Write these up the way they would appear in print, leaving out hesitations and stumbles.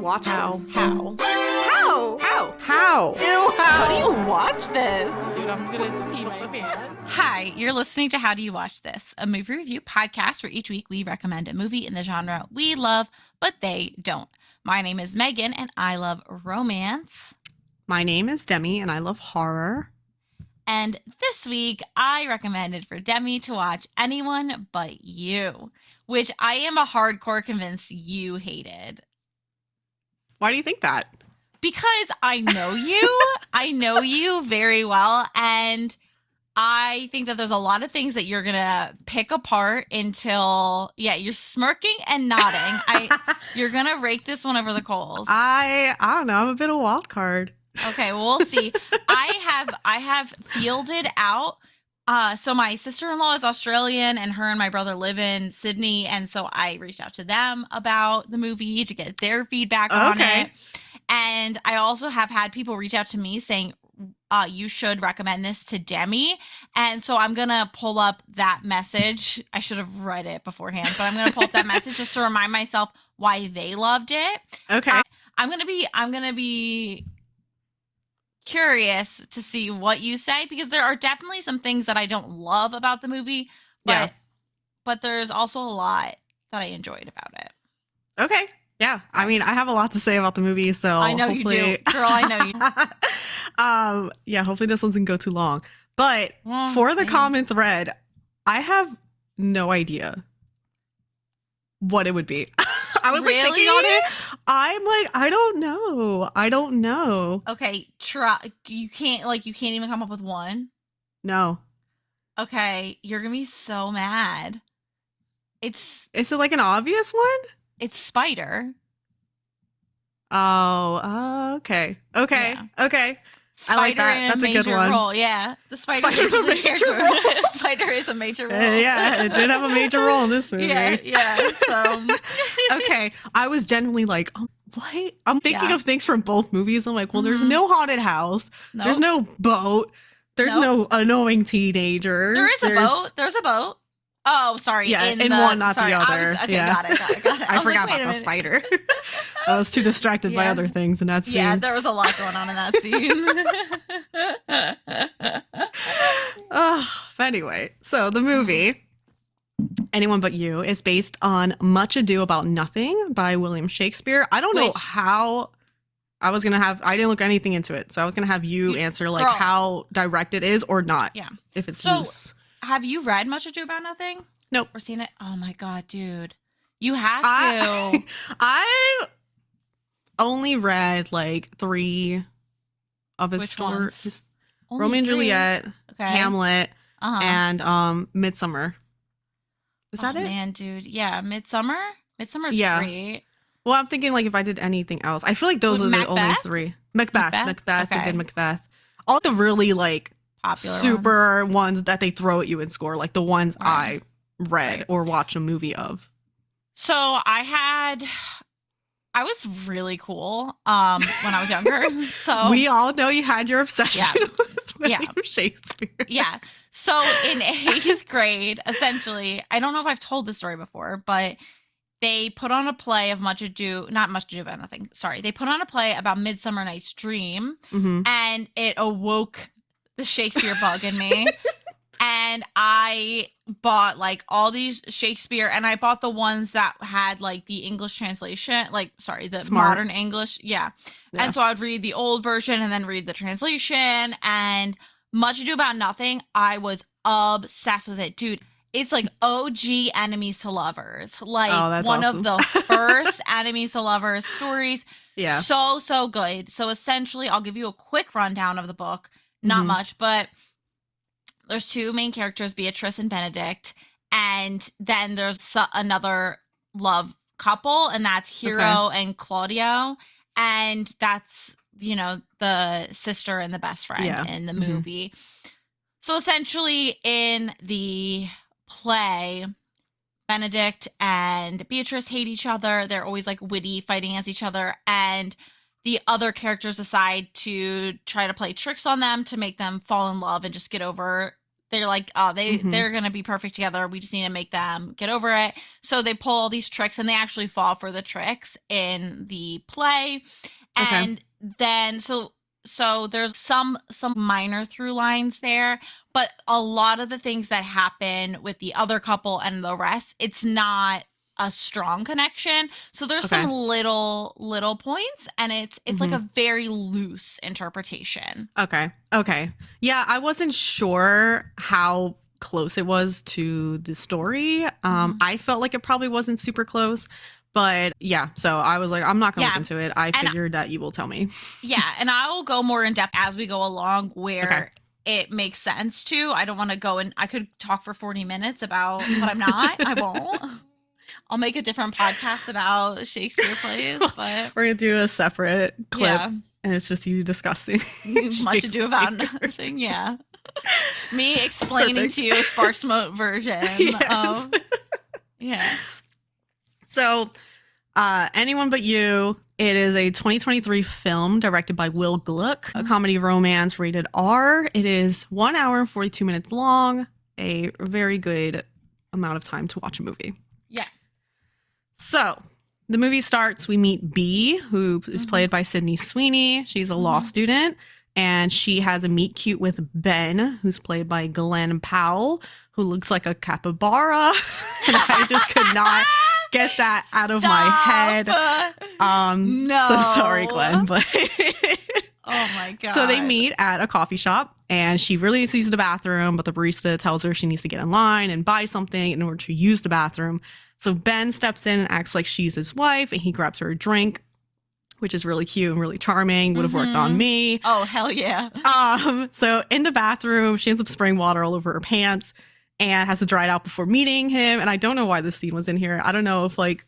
watch How? this? How? How? How? How? Ew, How do you watch this? Dude, I'm gonna pee my pants. Hi, you're listening to How Do You Watch This, a movie review podcast where each week we recommend a movie in the genre we love, but they don't. My name is Megan, and I love romance. My name is Demi, and I love horror. And this week, I recommended for Demi to watch Anyone But You, which I am a hardcore convinced you hated. Why do you think that? Because I know you. I know you very well, and I think that there's a lot of things that you're gonna pick apart until, you're smirking and nodding. You're gonna rake this one over the coals. I don't know. I'm a bit of a wild card. Okay, well, we'll see. I have fielded out. So my sister-in-law is Australian, and her and my brother live in Sydney, and so I reached out to them about the movie to get their feedback on it. And I also have had people reach out to me saying, you should recommend this to Demi. And so I'm going to pull up that message. I should have read it beforehand, but I'm going to pull up that message just to remind myself why they loved it. Okay. I'm going to be curious to see what you say, because there are definitely some things that I don't love about the movie, but there's also a lot that I enjoyed about it. Okay. Yeah. I mean, I have a lot to say about the movie, so I know you do. Girl, I know you. Yeah, hopefully this doesn't go too long. But for the common thread, I have no idea what it would be. I was like thinking on it. I'm like, I don't know. Okay, try. You can't even come up with one. No. Okay, you're gonna be so mad. Is it like an obvious one? It's Spider. Oh, okay. Yeah. Okay. Spider I like that. in a That's a major good one. role. Yeah, the Spider Spider's is a a major major role. Spider is a major role. Yeah, it did have a major role in this movie. Yeah. So okay, I was genuinely like, oh, what? I'm thinking Yeah. of things from both movies. I'm like, well, there's no haunted house. Nope. There's no boat. There's no annoying teenagers. There's a boat. Oh, sorry. Yeah, in one, not the other. Got it. I forgot about the spider. I was too distracted by other things in that scene. Yeah, there was a lot going on in that scene. But anyway, so the movie, Anyone But You, is based on Much Ado About Nothing by William Shakespeare. I don't know how I didn't look anything into it. So I was going to have you answer how direct it is or not. Yeah. If it's loose. Have you read Much Ado About Nothing? Nope. Or seen it? Oh my God, dude. You have to. I only read like 3 of his stories. Romeo and Juliet, Hamlet, and Midsummer. Is that it? Man, dude. Yeah, Midsummer. Midsummer's great. Well, I'm thinking like if I did anything else. I feel like those are the only 3. Macbeth. I did Macbeth. All the really like popular super ones that they throw at you in score, like the ones I read or watch a movie of. So I was really cool when I was younger. So we all know you had your obsession with William Shakespeare. Yeah. So in 8th grade, essentially, I don't know if I've told this story before, but they put on a play of not Much Ado About Nothing. Sorry. They put on a play about Midsummer Night's Dream, and it awoke the Shakespeare bug in me. And I bought like all these Shakespeare, and I bought the ones that had like the English translation, the modern English. Yeah. And so I'd read the old version and then read the translation. And Much Ado About Nothing, I was obsessed with it. Dude, it's like OG enemies to lovers. Like one of the first enemies to lovers stories. Yeah. So good. So essentially, I'll give you a quick rundown of the book. Not much, but there's 2 main characters, Beatrice and Benedict, and then there's another love couple, and that's Hero and Claudio, and that's, the sister and the best friend in the movie. So essentially, in the play, Benedict and Beatrice hate each other. They're always like witty, fighting against each other, and the other characters decide to try to play tricks on them to make them fall in love and just get over they're like, oh, they're gonna be perfect together. We just need to make them get over it. So they pull all these tricks, and they actually fall for the tricks in the play. And then so there's some minor through lines there, but a lot of the things that happen with the other couple and the rest, it's not a strong connection. So there's some little points, and it's like a very loose interpretation. Okay. Yeah, I wasn't sure how close it was to the story. I felt like it probably wasn't super close. But yeah, so I was like, I'm not going to look into it. I figured that you will tell me. Yeah, and I will go more in depth as we go along where it makes sense to. I don't want to go and I could talk for 40 minutes about what I'm not. I won't. I'll make a different podcast about Shakespeare plays, but we're going to do a separate clip, and it's just you discussing much ado about nothing. Yeah. Me explaining to you a Sparks Moat version of So, Anyone But You. It is a 2023 film directed by Will Gluck, a comedy romance rated R. It is 1 hour and 42 minutes long, a very good amount of time to watch a movie. Yeah. So, the movie starts, we meet Bee, who is played by Sydney Sweeney. She's a law student, and she has a meet cute with Ben, who's played by Glenn Powell, who looks like a capybara. And I just could not get that out of my head. No. So sorry, Glenn, but oh my God. So they meet at a coffee shop, and she really needs to use the bathroom, but the barista tells her she needs to get in line and buy something in order to use the bathroom. So Ben steps in and acts like she's his wife, and he grabs her a drink, which is really cute and really charming. Would have worked on me. Oh, hell yeah. So in the bathroom, she ends up spraying water all over her pants and has to dry it out before meeting him. And I don't know why this scene was in here. I don't know if like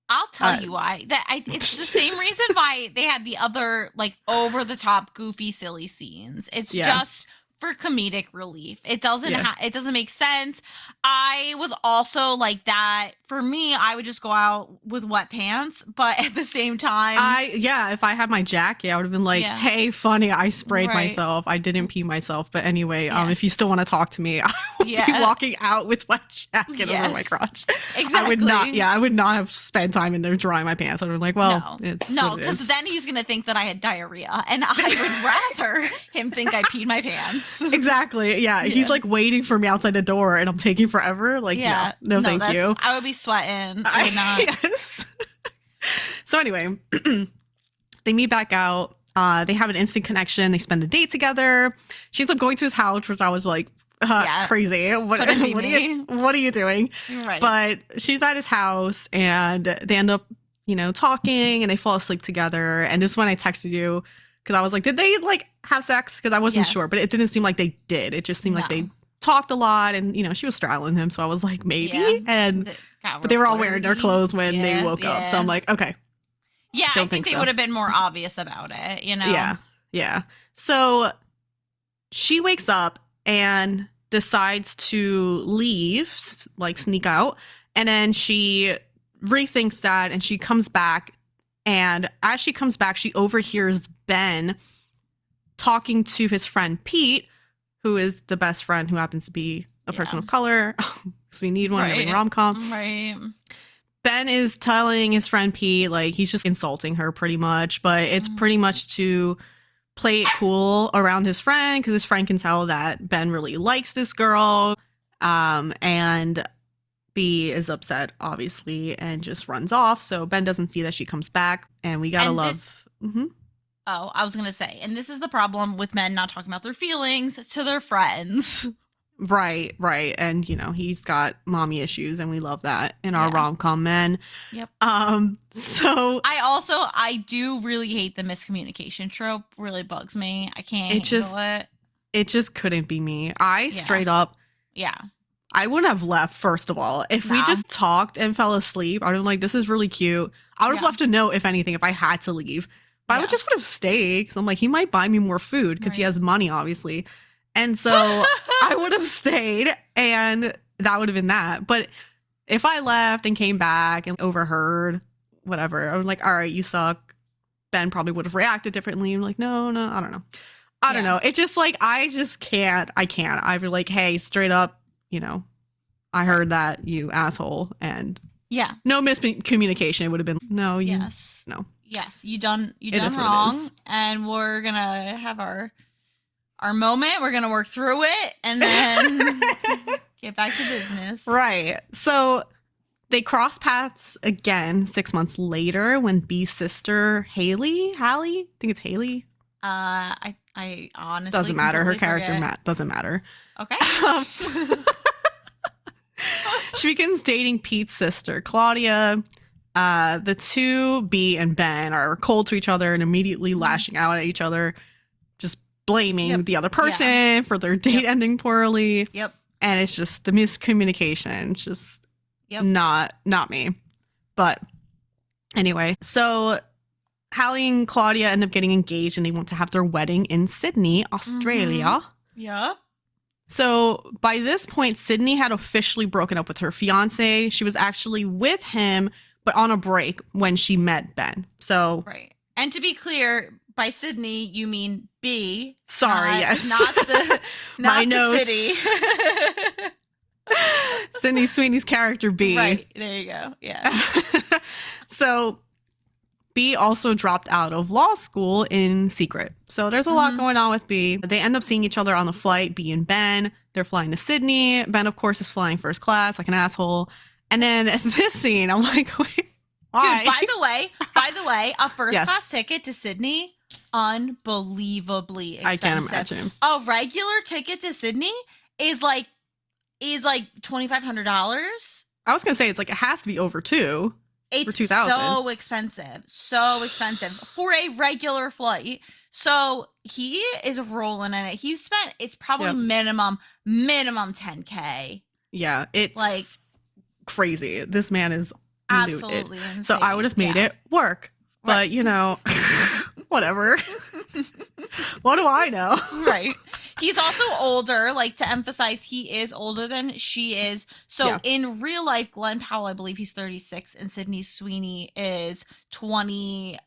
I'll tell you why. It's the same reason why they had the other like over the top, goofy, silly scenes. It's just for comedic relief. It doesn't it doesn't make sense. I was also like that. For me, I would just go out with wet pants, but at the same time, if I had my jacket, I would have been like, hey, funny, I sprayed myself. I didn't pee myself. But anyway, if you still want to talk to me, I would be walking out with my jacket over my crotch. Exactly. I would not have spent time in there drying my pants. I would have been like, well, no, because then he's gonna think that I had diarrhea, and I would rather him think I peed my pants. Exactly. Yeah. He's like waiting for me outside the door, and I'm taking forever. Like, no, thank you. I would be sweating. I would not. Yes. So anyway, they meet back out. They have an instant connection. They spend a date together. She ends up going to his house, which I was like, crazy. What are you doing? Right. But she's at his house, and they end up, talking, and they fall asleep together. And this is when I texted you, because I was like, did they like have sex? Because I wasn't sure, but it didn't seem like they did. It just seemed like they talked a lot, and she was straddling him, so I was like, maybe. But they were all wearing their clothes when they woke up, so I'm like, okay. Yeah, I think they would have been more obvious about it, Yeah. So she wakes up and decides to leave, like sneak out, and then she rethinks that, and she comes back, and as she comes back, she overhears Ben talking to his friend Pete, who is the best friend who happens to be a person of color, because we need one in every rom-com. Right. Ben is telling his friend Pete, like, he's just insulting her pretty much, but it's pretty much to play it cool around his friend, because his friend can tell that Ben really likes this girl, and B is upset, obviously, and just runs off, so Ben doesn't see that she comes back, and we gotta love... Oh, I was going to say, and this is the problem with men not talking about their feelings to their friends. Right. And, he's got mommy issues, and we love that in our rom-com men. Yep. So I do really hate the miscommunication trope. Really bugs me. I can't handle it. It just couldn't be me. I straight up. Yeah. I wouldn't have left, first of all. If we just talked and fell asleep, I'd have been like, this is really cute. I would have left a note, if anything, if I had to leave. But I would have stayed, because I'm like, he might buy me more food, because he has money, obviously. And so I would have stayed, and that would have been that. But if I left and came back and overheard whatever, I was like, all right, you suck. Ben probably would have reacted differently. I'm like, no, I don't know. I don't know. It just like, I just can't. I can't. I'd be like, hey, straight up, you know, I heard that, you asshole. And no miscommunication. It would have been, no, you, no. Yes, you done is wrong, and we're gonna have our moment. We're gonna work through it, and then get back to business. Right. So they cross paths again 6 months later when B's sister Hallie, I think it's Haley. I honestly doesn't matter. Her completely character doesn't matter. Okay. She begins dating Pete's sister, Claudia. The two, B and Ben, are cold to each other and immediately lashing out at each other, just blaming the other person for their date ending poorly. Yep. And it's just the miscommunication. It's just not me. But anyway, so Hallie and Claudia end up getting engaged and they want to have their wedding in Sydney, Australia. Yep. So by this point, Sydney had officially broken up with her fiance. She was actually with him, but on a break when she met Ben. So right. And to be clear, by Sydney, you mean B. Sorry, yes. Not the My notes. city. Sydney Sweeney's character B. Right. There you go. Yeah. So B also dropped out of law school in secret. So there's a lot going on with B. They end up seeing each other on the flight, B and Ben. They're flying to Sydney. Ben, of course, is flying first class like an asshole. And then at this scene, I'm like, wait, why? Dude, by the way, a first class ticket to Sydney, unbelievably expensive. I can't imagine. A regular ticket to Sydney is like $2,500. I was gonna say it's like it has to be over $2,000. It's so expensive for a regular flight. So he is rolling in it. He spent, it's probably minimum $10K. Yeah, it's like crazy. This man is absolutely insane. So I would have made it work, but you know, whatever. What do I know? Right. He's also older, like to emphasize he is older than she is. So in real life, Glenn Powell, I believe he's 36 and Sydney Sweeney is 27.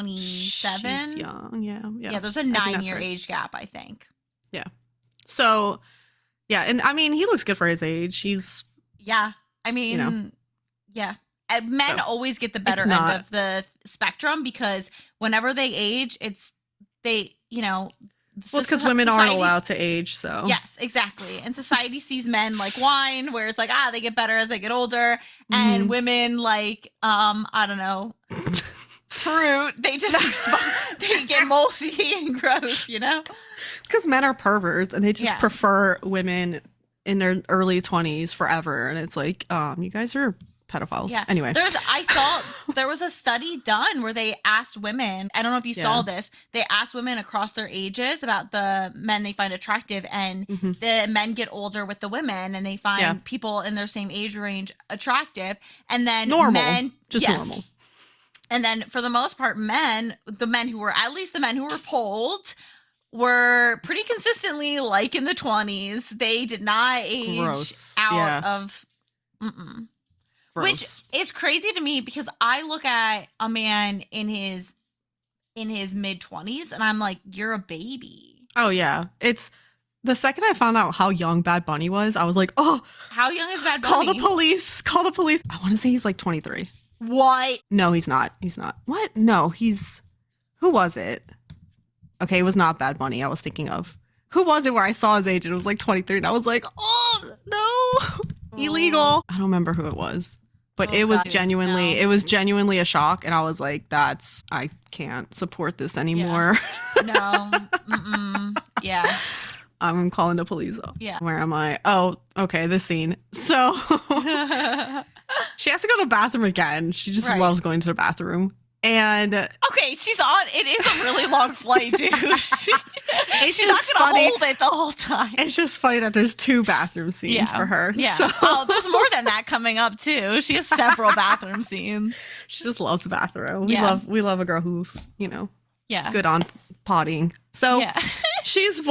She's young. Yeah. There's a 9-year age gap, I think. Yeah. So, yeah. And I mean, he looks good for his age. He's. Yeah. I mean, you know. Yeah. Men always get the better end of the spectrum because whenever they age, well, it's because women aren't allowed to age, so. Yes, exactly. And society sees men like wine, where it's like, they get better as they get older. And women like, I don't know, fruit. They just they get moldy and gross, you know? It's because men are perverts and they just prefer women in their early 20s forever. And it's like, you guys are pedophiles. Yeah. Anyway. There was a study done where they asked women, I don't know if you saw this, they asked women across their ages about the men they find attractive, and the men get older with the women and they find people in their same age range attractive, and then normal. Normal. And then for the most part, the men who were polled were pretty consistently like in the 20s. They did not age out of Which is crazy to me because I look at a man in his mid 20s and I'm like, you're a baby. Oh yeah. It's the second I found out how young Bad Bunny was, I was like, oh, how young is Bad Bunny? Call the police. I want to say he's like 23. What? No, he's not. What? No, who was it? Okay, it was not Bad Bunny I was thinking of. Who was it where I saw his age and it was like 23 and I was like, oh no, illegal. I don't remember who it was. But it was genuinely a shock. And I was like, I can't support this anymore. Yeah. No. Yeah. I'm calling the police. Yeah. Where am I? Oh, okay. This scene. So she has to go to the bathroom again. She just loves going to the bathroom. And okay, she's on. It is a really long flight, dude. She's not gonna hold it the whole time. It's just funny that there's 2 bathroom scenes for her. Yeah. So. Oh, there's more than that coming up too. She has several bathroom scenes. She just loves the bathroom. We love a girl who's good on potting. So she's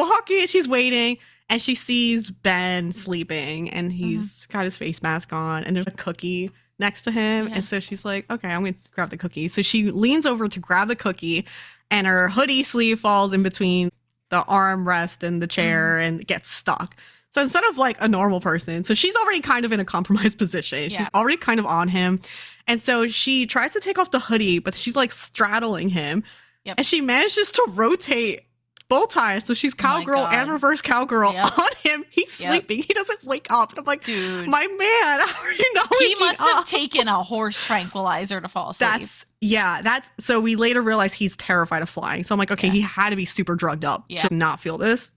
waiting, and she sees Ben sleeping, and he's got his face mask on, and there's a cookie next to him. Yeah. And so she's like, okay, I'm going to grab the cookie. So she leans over to grab the cookie and her hoodie sleeve falls in between the armrest and the chair and gets stuck. So instead of like a normal person, so she's already kind of in a compromised position. Yeah. She's already kind of on him. And so she tries to take off the hoodie, but she's like straddling him. Yep. And she manages to rotate both times. So she's cowgirl God. and reverse cowgirl Yep. on him. He's sleeping. He doesn't wake up. And I'm like, Dude. my man, how are you not He waking must have up? taken a horse tranquilizer to fall asleep. That's so we later realize he's terrified of flying. So I'm like, okay, Yeah. he had to be super drugged up Yeah. to not feel this.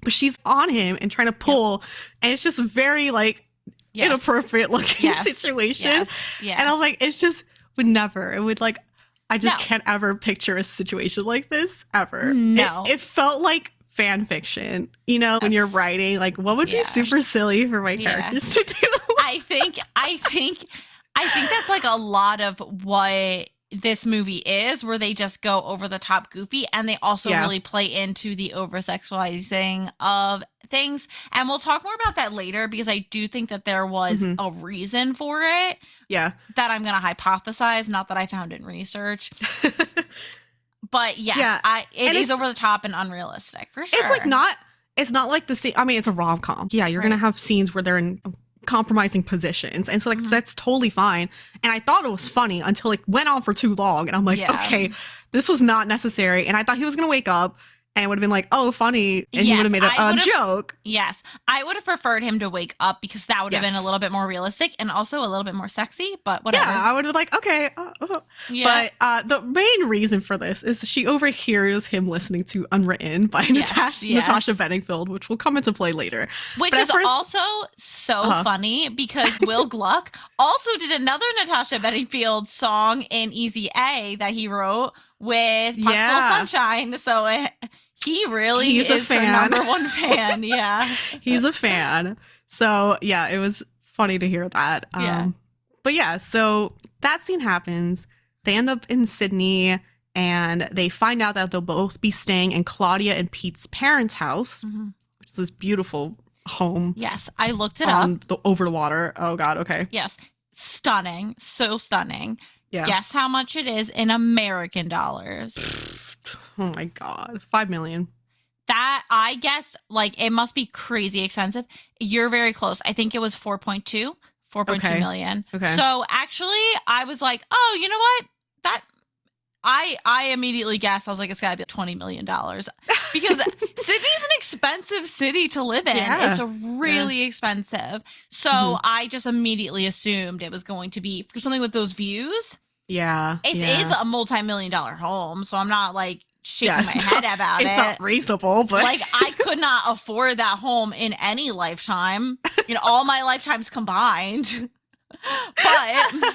But she's on him and trying to pull, and it's just very like Yes. inappropriate looking Yes. situation. Yes. Yes. And I'm like, it's just would never. It would like I just No. can't ever picture a situation like this ever. No. It felt like fan fiction. You know, when you're Yes. writing, like what would be Yeah. super silly for my Yeah. characters to do? I think that's like a lot of what this movie is, where they just go over the top goofy, and they also Yeah. really play into the over sexualizing of things. And we'll talk more about that later, because I do think that there was Mhm. a reason for it Yeah. that I'm going to hypothesize, not that I found in research. But yes, Yeah. it And is it's- over the top and unrealistic for sure. It's like it's not like the scene. I mean, it's a rom com. Yeah, you're gonna Right. have scenes where they're in compromising positions, and so like Mhm. that's totally fine. And I thought it was funny until it went on for too long, and I'm like, Yeah. okay, this was not necessary. And I thought he was gonna wake up, and it would have been like, oh, funny, and he Yes, would have made I a would've- joke. Yes, I would have preferred him to wake up, because that would have been Yes. a little bit more realistic and also a little bit more sexy, but whatever. Yeah, I would have like, okay. Yeah. But the main reason for this is she overhears him listening to Unwritten by Yes, yes. Natasha Bedingfield, which will come into play later. Which but at is first- also so Uh-huh. funny, because Will Gluck also did another Natasha Bedingfield song in Easy A that he wrote with Pocket Full of Yeah. Sunshine. So he really He's a is her fan. number one fan. Yeah. He's a fan. So yeah, it was funny to hear that. Yeah. But yeah, so that scene happens. They end up in Sydney, and they find out that they'll both be staying in Claudia and Pete's parents' house, which is this beautiful home Yes, I looked it up. over the water. Oh God, okay. Yes. Stunning. So stunning. Yeah. Guess how much it is in American dollars? Oh my God, 5 million. That, I guess, like, it must be crazy expensive. You're very close. I think it was 4.2 Okay. million. Okay. So actually, I was like, oh, you know what? That I immediately guessed. I was like, it's gotta be $20 million, because Sydney's an expensive city to live in. Yeah. It's really expensive. So Mhm. I just immediately assumed it was going to be for something with those views. Yeah. It is yeah. a multi-million-dollar home, so I'm not like shaking Yeah, my it's head not- about it's it. not reasonable, but Like, I could not afford that home in any lifetime, all my lifetimes combined. But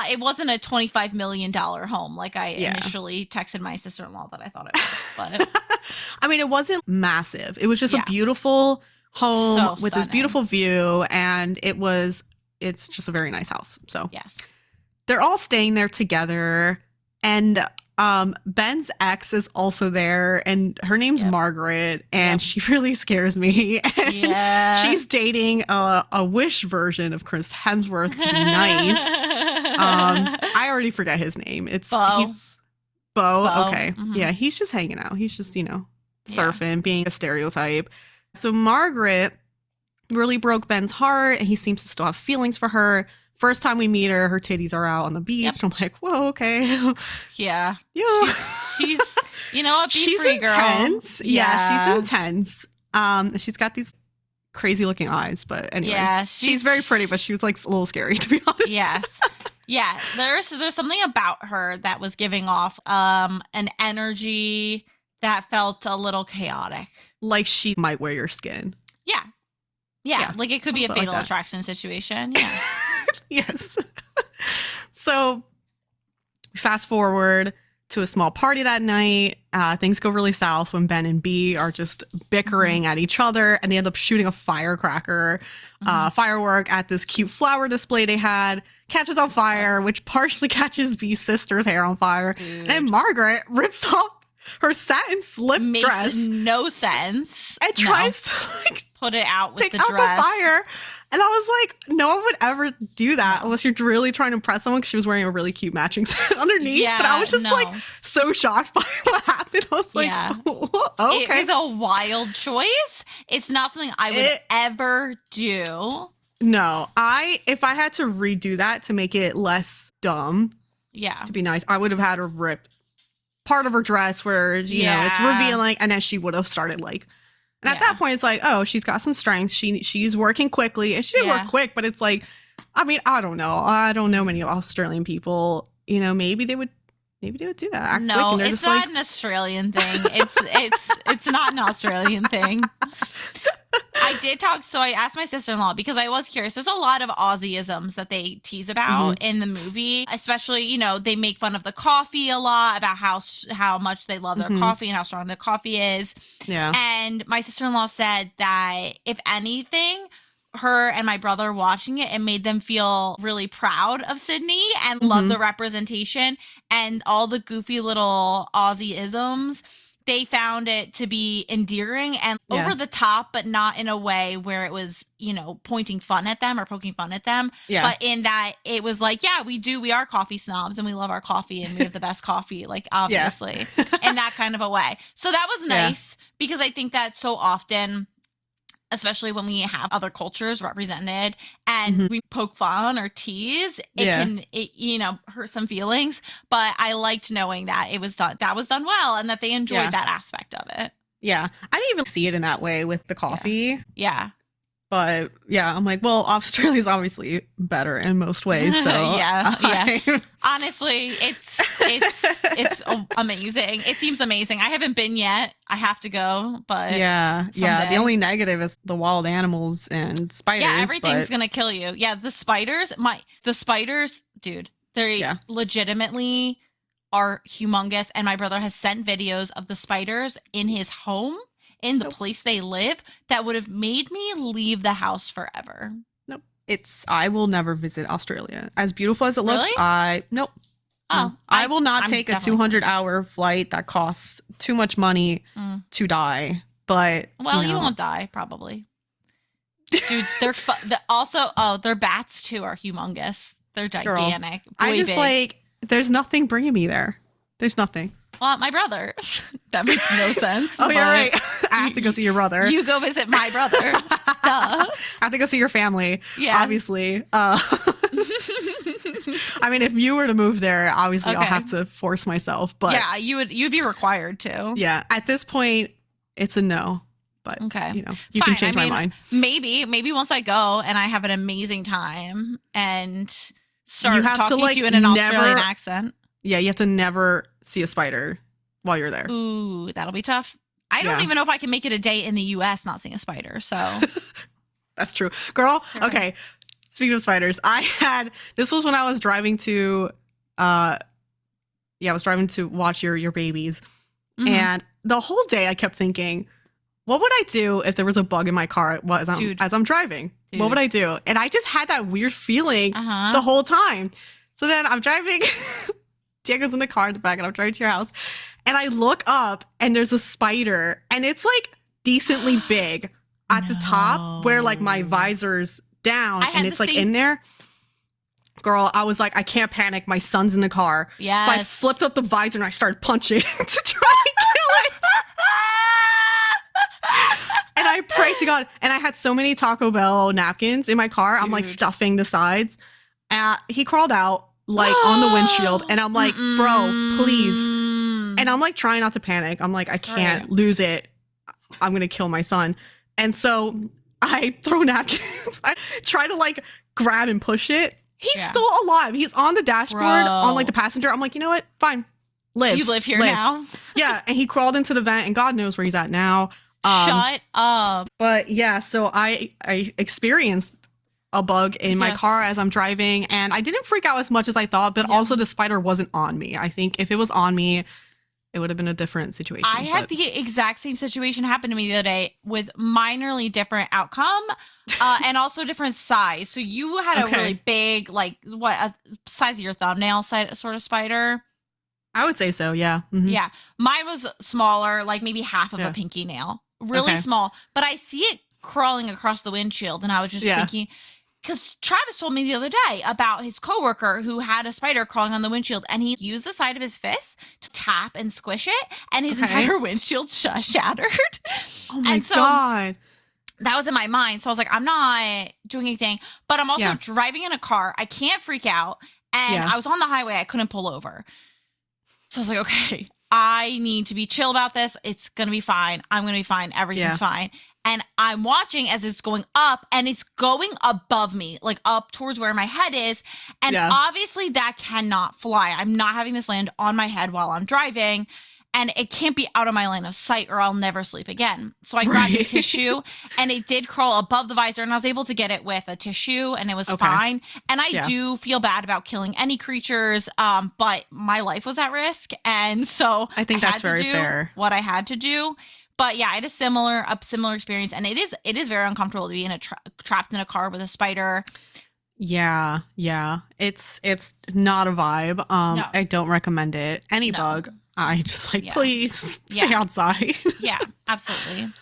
it wasn't a $25 million home like I Yeah. initially texted my sister-in-law that I thought it was. But I mean, it wasn't massive. It was just Yeah. a beautiful home So with this stunning. beautiful view, and it's just a very nice house. So yes. they're all staying there together, and Ben's ex is also there, and her name's Yep. Margaret, and Yep. she really scares me. And Yeah. she's dating a Wish version of Chris Hemsworth to be nice. I already forget his name. It's Bo. he's Bo. Bo. Okay. Mhm. Yeah, he's just hanging out. He's just, Yeah. surfing, being a stereotype. So Margaret really broke Ben's heart, and he seems to still have feelings for her. First time we meet her, her titties are out on the beach. Yep. And I'm like, whoa, okay. Yeah. Yeah. She's you know what? Be She's free, girl. intense. Yeah, she's intense. She's got these crazy looking eyes, but anyway. Yeah, she's very pretty, but she was like a little scary, to be honest. Yes. Yeah, there's something about her that was giving off an energy that felt a little chaotic. Like she might wear your skin. Yeah. Yeah, Yeah, like it could be a a bit like fatal that. attraction situation. Yeah. Yes. So fast forward to a small party that night. Things go really south when Ben and B are just bickering at each other, and they end up shooting a firecracker, firework at this cute flower display they had. Catches on fire, which partially catches B's sister's hair on fire. Dude. And then Margaret rips off her satin slip Makes dress no sense. and No. tries to like put it out with take the out dress. the fire. And I was like, no one would ever do that unless you're really trying to impress someone, because she was wearing a really cute matching set underneath. Yeah, but I was just like so shocked by what happened. I was like, okay. It was a wild choice. It's not something I would ever do. No, if I had to redo that to make it less dumb, to be nice, I would have had her rip part of her dress where, you know, it's revealing, and then she would have started like, and at that point it's like, oh, she's got some strength. She's working quickly, and she did work quick, but it's like, I mean, I don't know many Australian people, you know, maybe they would do that. No, it's not an Australian thing. It's not an Australian thing. I did talk, so I asked my sister-in-law because I was curious. There's a lot of Aussieisms that they tease about in the movie, especially, you know, they make fun of the coffee a lot, about how much they love their coffee and how strong their coffee is. Yeah. And my sister-in-law said that if anything, her and my brother watching it made them feel really proud of Sydney and love the representation and all the goofy little Aussie-isms. They found it to be endearing and over the top, but not in a way where it was, you know, pointing fun at them or poking fun at them. Yeah. But in that it was like, yeah, we are coffee snobs and we love our coffee and we have the best coffee, like obviously, in that kind of a way. So that was nice because I think that so often, especially when we have other cultures represented and we poke fun or tease, it can, you know, hurt some feelings. But I liked knowing that it was done well and that they enjoyed that aspect of it. Yeah. I didn't even see it in that way with the coffee. Yeah. But yeah, I'm like, well, Australia's obviously better in most ways. So honestly, it's amazing. It seems amazing. I haven't been yet. I have to go, but someday. The only negative is the wild animals and spiders. Yeah, everything's gonna kill you. Yeah, the spiders, dude, they legitimately are humongous. And my brother has sent videos of the spiders in his home, in the place they live, that would have made me leave the house forever. Nope. I will never visit Australia. As beautiful as it looks, I will not take a 200-hour flight that costs too much money to die. But you won't die probably. Dude, they're their bats too are humongous. They're gigantic. Girl, I just big. There's nothing bringing me there. There's nothing. Well, my brother. That makes no sense. Oh, you're right. I have to go see your brother. You go visit my brother. Duh. I have to go see your family. Yeah. Obviously. I mean, if you were to move there, obviously I'll have to force myself. But yeah, you'd be required to. Yeah. At this point, it's a no. But you know, you can change my mind. Maybe once I go and I have an amazing time and start talking to you in an Australian accent. Yeah, you have to never see a spider while you're there. Ooh, that'll be tough. I don't even know if I can make it a day in the U.S. not seeing a spider, so. That's true. Girl, okay, speaking of spiders, this was when I was driving to, I was driving to watch your babies. And the whole day I kept thinking, what would I do if there was a bug in my car as I'm driving? Dude. What would I do? And I just had that weird feeling the whole time. So then I'm driving... Diego's in the car in the back and I'm driving to your house and I look up and there's a spider and it's like decently big at the top where like my visor's down and it's like in there. Girl, I was like, I can't panic. My son's in the car. Yeah. So I flipped up the visor and I started punching to try and kill it. And I prayed to God. And I had so many Taco Bell napkins in my car. Dude. I'm like stuffing the sides. He crawled out. Like on the windshield and I'm like, bro, please. And I'm like trying not to panic. I'm like, I can't lose it. I'm gonna kill my son. And so I throw napkins. I try to like grab and push it. He's still alive. He's on the dashboard on like the passenger. I'm like, you know what? Fine. Live. You live here now? Yeah. And he crawled into the vent and God knows where he's at now. Shut up. But yeah, so I experienced a bug in my car as I'm driving and I didn't freak out as much as I thought, but also the spider wasn't on me. I think if it was on me, it would have been a different situation. I had the exact same situation happen to me the other day with minorly different outcome and also different size. So you had a really big, like a size of your thumbnail sort of spider. I would say so. Yeah. Yeah. Mine was smaller, like maybe half of a pinky nail, really small, but I see it crawling across the windshield. And I was just Yeah. thinking, because Travis told me the other day about his coworker who had a spider crawling on the windshield, and he used the side of his fist to tap and squish it, and his entire windshield shattered. Oh my And so God. that was in my mind. So I was like, I'm not doing anything, but I'm also Yeah. driving in a car. I can't freak out. And Yeah. I was on the highway. I couldn't pull over. So I was like, okay, I need to be chill about this. It's going to be fine. I'm going to be fine. Everything's fine. And I'm watching as it's going up, and it's going above me, like up towards where my head is. And obviously that cannot fly. I'm not having this land on my head while I'm driving. And it can't be out of my line of sight or I'll never sleep again. So I grabbed a tissue, and it did crawl above the visor, and I was able to get it with a tissue, and it was fine. And I do feel bad about killing any creatures, but my life was at risk. And so I think that's very fair. What I had to do. But yeah, I had a similar experience, and it is very uncomfortable to be in trapped in a car with a spider. Yeah. It's not a vibe. No. I don't recommend it. Any bug, I just please stay outside. Yeah, absolutely.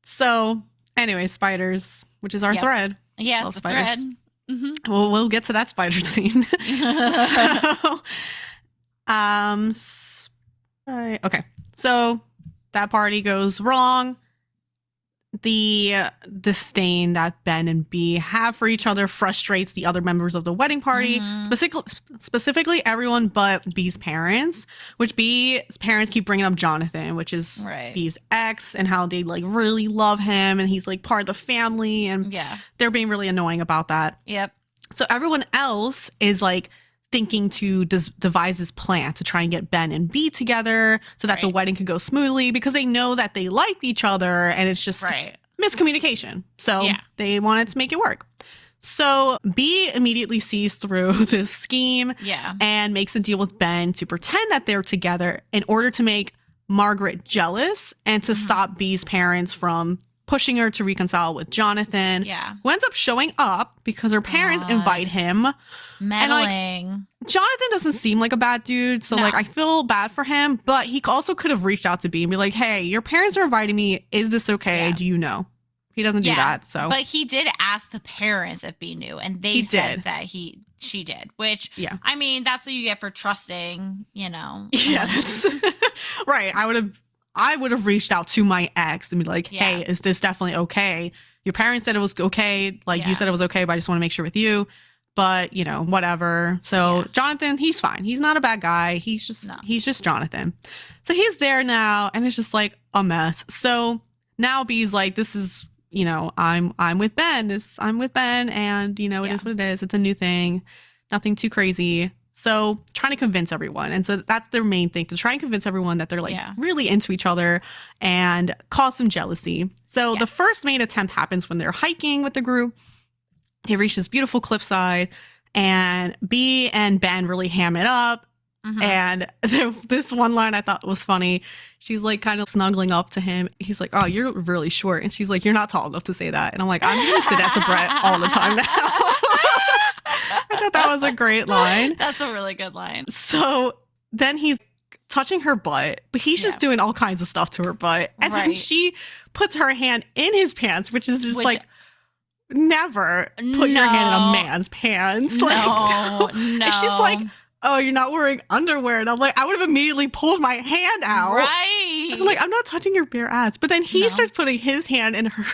So, anyway, spiders, which is our thread. Yeah, love the spiders. thread. Mm-hmm. Well, we'll get to that spider scene. Okay. So that party goes wrong. The disdain that Ben and B have for each other frustrates the other members of the wedding party, specifically everyone but B's parents, which B's parents keep bringing up Jonathan, which is B's ex, and how they like really love him and he's like part of the family, and they're being really annoying about that. Yep. So everyone else is like thinking to devise this plan to try and get Ben and B together so that the wedding could go smoothly, because they know that they like each other and it's just miscommunication. So they wanted to make it work. So B immediately sees through this scheme and makes a deal with Ben to pretend that they're together in order to make Margaret jealous and to stop B's parents from pushing her to reconcile with Jonathan, who ends up showing up because her parents invite him. Meddling. And like, Jonathan doesn't seem like a bad dude, so like I feel bad for him, but he also could have reached out to B and be like, hey, your parents are inviting me. Is this okay? Do you know? He doesn't do that. So, but he did ask the parents if B knew, and they said that she did, which I mean, that's what you get for trusting, you know. Yeah, that's right. I would have reached out to my ex and be like, hey, is this definitely okay? Your parents said it was okay. Like you said it was okay, but I just want to make sure with you. But, you know, whatever. So Jonathan, he's fine. He's not a bad guy. He's just Jonathan. So he's there now, and it's just like a mess. So now B's like, this is, you know, I'm with Ben. I'm with Ben, and, you know, it is what it is. It's a new thing. Nothing too crazy. So trying to convince everyone. And so that's their main thing, to try and convince everyone that they're like really into each other and cause some jealousy. So the first main attempt happens when they're hiking with the group. They reach this beautiful cliffside, and B and Ben really ham it up. And this one line I thought was funny. She's like kind of snuggling up to him. He's like, oh, you're really short. And she's like, you're not tall enough to say that. And I'm like, I'm going to say that to Brett all the time now. I thought that was a great line. That's a really good line. So then he's touching her butt, but he's just doing all kinds of stuff to her butt. And then she puts her hand in his pants, which is just like, never put your hand in a man's pants. No, like, no. And she's like, oh, you're not wearing underwear. And I'm like, I would have immediately pulled my hand out. Right. I'm like, I'm not touching your bare ass. But then he starts putting his hand in her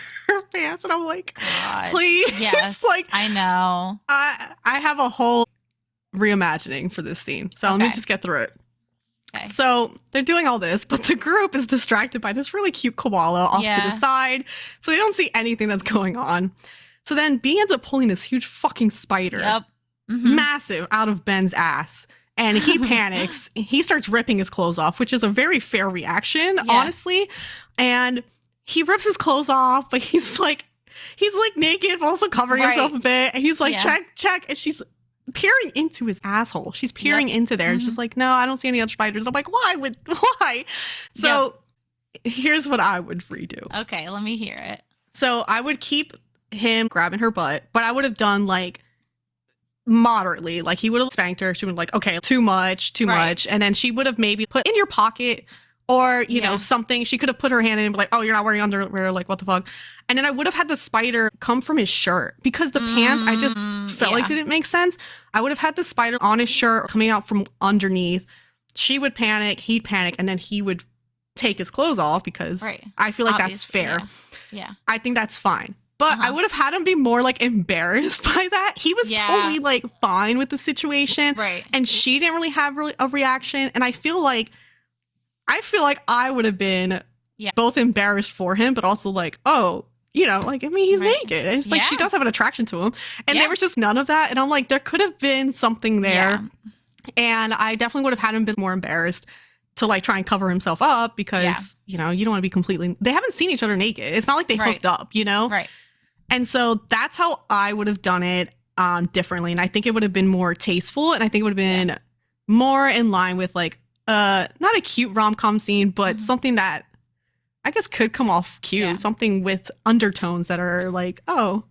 pants. And I'm like, God. Please. Yes. Like, I know. I have a whole reimagining for this scene. So let me just get through it. Okay. So they're doing all this, but the group is distracted by this really cute koala off to the side. So they don't see anything that's going on. So then B ends up pulling this huge fucking spider, massive, out of Ben's ass. And he panics. He starts ripping his clothes off, which is a very fair reaction, honestly. And he rips his clothes off, but he's like naked, but also covering himself a bit. And he's like, check. And she's peering into his asshole. She's peering into there. And she's like, no, I don't see any other spiders. I'm like, why? So here's what I would redo. Okay, let me hear it. So I would keep him grabbing her butt, but I would have done like moderately. Like he would have spanked her. She would have like, okay, too much. And then she would have maybe put in your pocket Or, you know, something, she could have put her hand in and be like, oh, you're not wearing underwear, like, what the fuck? And then I would have had the spider come from his shirt because the pants, I just felt like didn't make sense. I would have had the spider on his shirt coming out from underneath. She would panic, he'd panic, and then he would take his clothes off because I feel like that's fair. Yeah. I think that's fine. But I would have had him be more, like, embarrassed by that. He was totally, like, fine with the situation. Right. And she didn't really have a reaction. And I feel like I would have been both embarrassed for him, but also like, oh, you know, like, I mean, he's naked. And it's like, she does have an attraction to him. And there was just none of that. And I'm like, there could have been something there. Yeah. And I definitely would have had him been more embarrassed to like try and cover himself up because, you know, you don't want to be completely, they haven't seen each other naked. It's not like they hooked up, you know? Right. And so that's how I would have done it differently. And I think it would have been more tasteful. And I think it would have been more in line with like, not a cute rom-com scene, but something that I guess could come off cute. Something with undertones that are like, oh.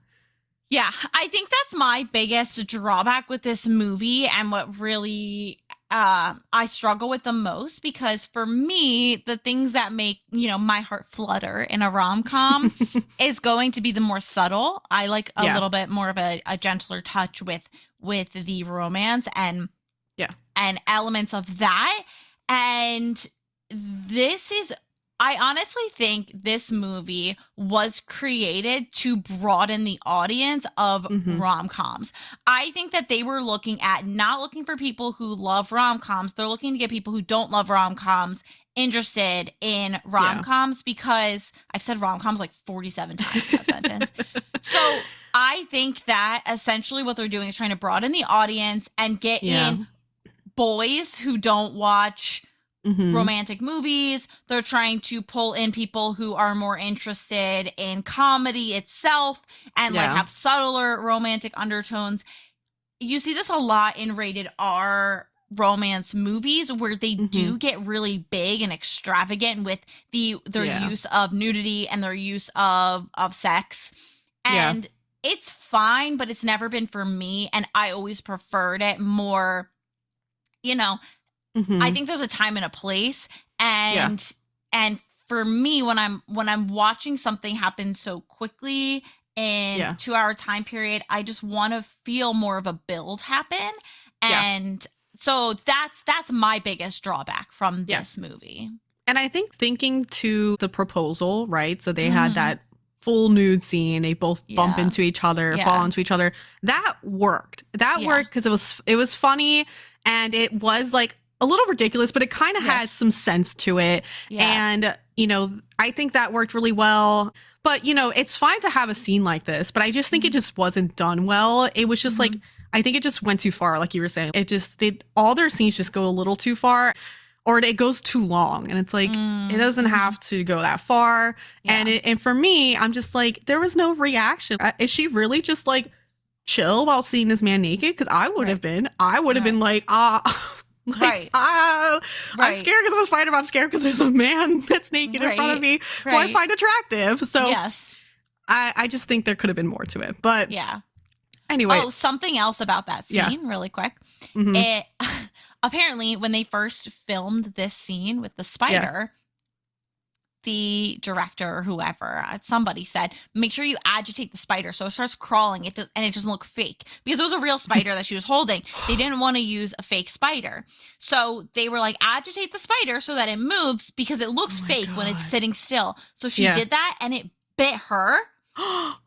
Yeah, I think that's my biggest drawback with this movie and what really I struggle with the most, because for me, the things that make, you know, my heart flutter in a rom-com is going to be the more subtle. I like a little bit more of a gentler touch with the romance and elements of that. And this is, I honestly think this movie was created to broaden the audience of rom-coms. I think that they were not looking for people who love rom-coms. They're looking to get people who don't love rom-coms interested in rom-coms, because I've said rom-coms like 47 times in that sentence. So I think that essentially what they're doing is trying to broaden the audience and get in boys who don't watch romantic movies. They're trying to pull in people who are more interested in comedy itself and like have subtler romantic undertones. You see this a lot in rated R romance movies where they do get really big and extravagant with their use of nudity and their use of sex. And it's fine, but it's never been for me. And I always preferred it more, you know, I think there's a time and a place, and for me, when I'm watching something happen so quickly in 2-hour time period, I just want to feel more of a build happen, and so that's my biggest drawback from this movie. And I think thinking to the proposal, right? So they had that full nude scene. They both bump into each other, fall into each other. That worked. That worked because it was funny, and it was like a little ridiculous, but it kind of has some sense to it. And, you know, I think that worked really well. But, you know, it's fine to have a scene like this, but I just think it just wasn't done well. It was just like, I think it just went too far, like you were saying. All their scenes just go a little too far, or it goes too long. And it's like, it doesn't have to go that far. And for me, I'm just like, there was no reaction. Is she really just like chill while seeing this man naked? Because I would have been. I would have been like, like, I'm scared because I'm a spider, but I'm scared because there's a man that's naked in front of me who I find attractive. So I just think there could have been more to it. But anyway. Oh, something else about that scene really quick. It apparently when they first filmed this scene with the spider, the director or whoever, somebody said, make sure you agitate the spider so it starts crawling and it doesn't look fake, because it was a real spider that she was holding. They didn't want to use a fake spider. So they were like, agitate the spider so that it moves, because it looks fake when it's sitting still. So she did that and it bit her.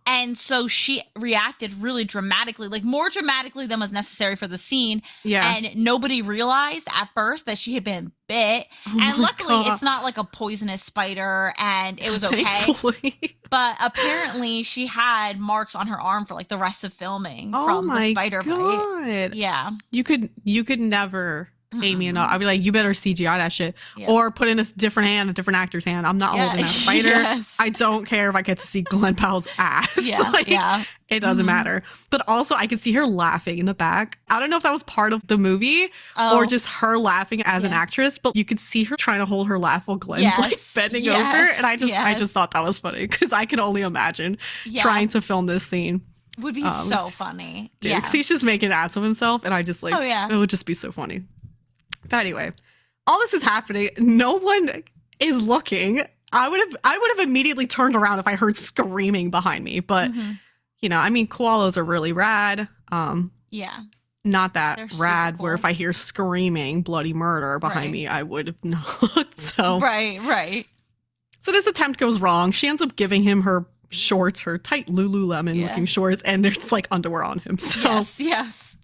And so she reacted really dramatically, like more dramatically than was necessary for the scene. And nobody realized at first that she had been bit. And luckily it's not like a poisonous spider and it was okay. Thankfully. But apparently she had marks on her arm for like the rest of filming from the spider bite. Yeah. You could never pay me enough. I'd be like, you better CGI that shit, or put in a different hand, a different actor's hand. I'm not holding that spider. I don't care if I get to see Glenn Powell's ass. It doesn't matter. But also, I could see her laughing in the back. I don't know if that was part of the movie or just her laughing as an actress, but you could see her trying to hold her laugh while Glenn's like bending over, and I just thought that was funny, because I can only imagine trying to film this scene. Would be so funny. Because he's just making an ass of himself, and I just like, it would just be so funny. But anyway, all this is happening. No one is looking, I would have immediately turned around if I heard screaming behind me. But you know, I mean, koalas are really rad. Yeah. Not that They're super rad where cool. if I hear screaming bloody murder behind me, I would have not looked. So Right. So this attempt goes wrong. She ends up giving him her shorts, her tight Lululemon looking shorts, and there's like underwear on him. So Yes.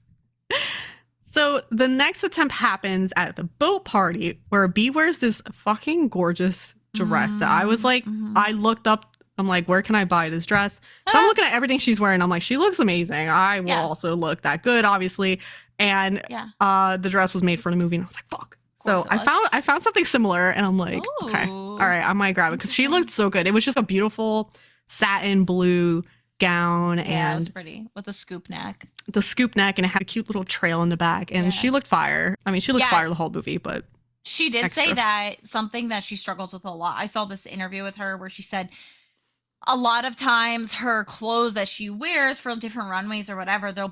So the next attempt happens at the boat party where B wears this fucking gorgeous dress that I was like, I looked up, I'm like, where can I buy this dress? So I'm looking at everything she's wearing. I'm like, she looks amazing. I will also look that good, obviously. And the dress was made for the movie, and I was like, fuck. So I found something similar, and I'm like, okay, all right, I might grab it because she looked so good. It was just a beautiful satin blue gown, and it was pretty with a scoop neck. The scoop neck, and it had a cute little trail in the back, and she looked fire. I mean, she looked fire the whole movie, but she did say that something that she struggles with a lot. I saw this interview with her where she said a lot of times her clothes that she wears for different runways or whatever, they'll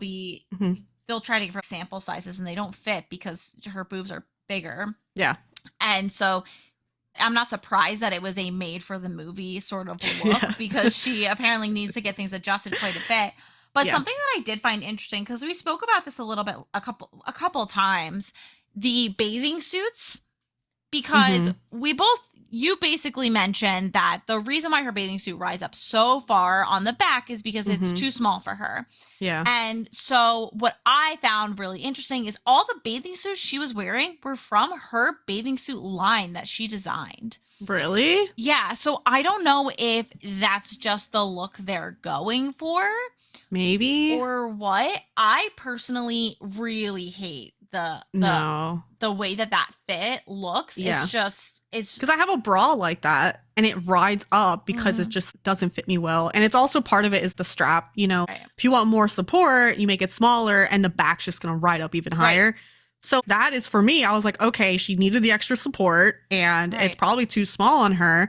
try to give her sample sizes and they don't fit because her boobs are bigger. Yeah. And so I'm not surprised that it was a made for the movie sort of look because she apparently needs to get things adjusted quite a bit. But something that I did find interesting, because we spoke about this a little bit, a couple times, the bathing suits, because you basically mentioned that the reason why her bathing suit rides up so far on the back is because it's too small for her. Yeah. And so what I found really interesting is all the bathing suits she was wearing were from her bathing suit line that she designed. Really? Yeah. So I don't know if that's just the look they're going for. Maybe. Or what. I personally really hate the way that fit looks. Yeah. It's because I have a bra like that and it rides up because it just doesn't fit me well. And it's also part of it is the strap, you know, if you want more support, you make it smaller and the back's just going to ride up even higher. So that is for me. I was like, okay, she needed the extra support and it's probably too small on her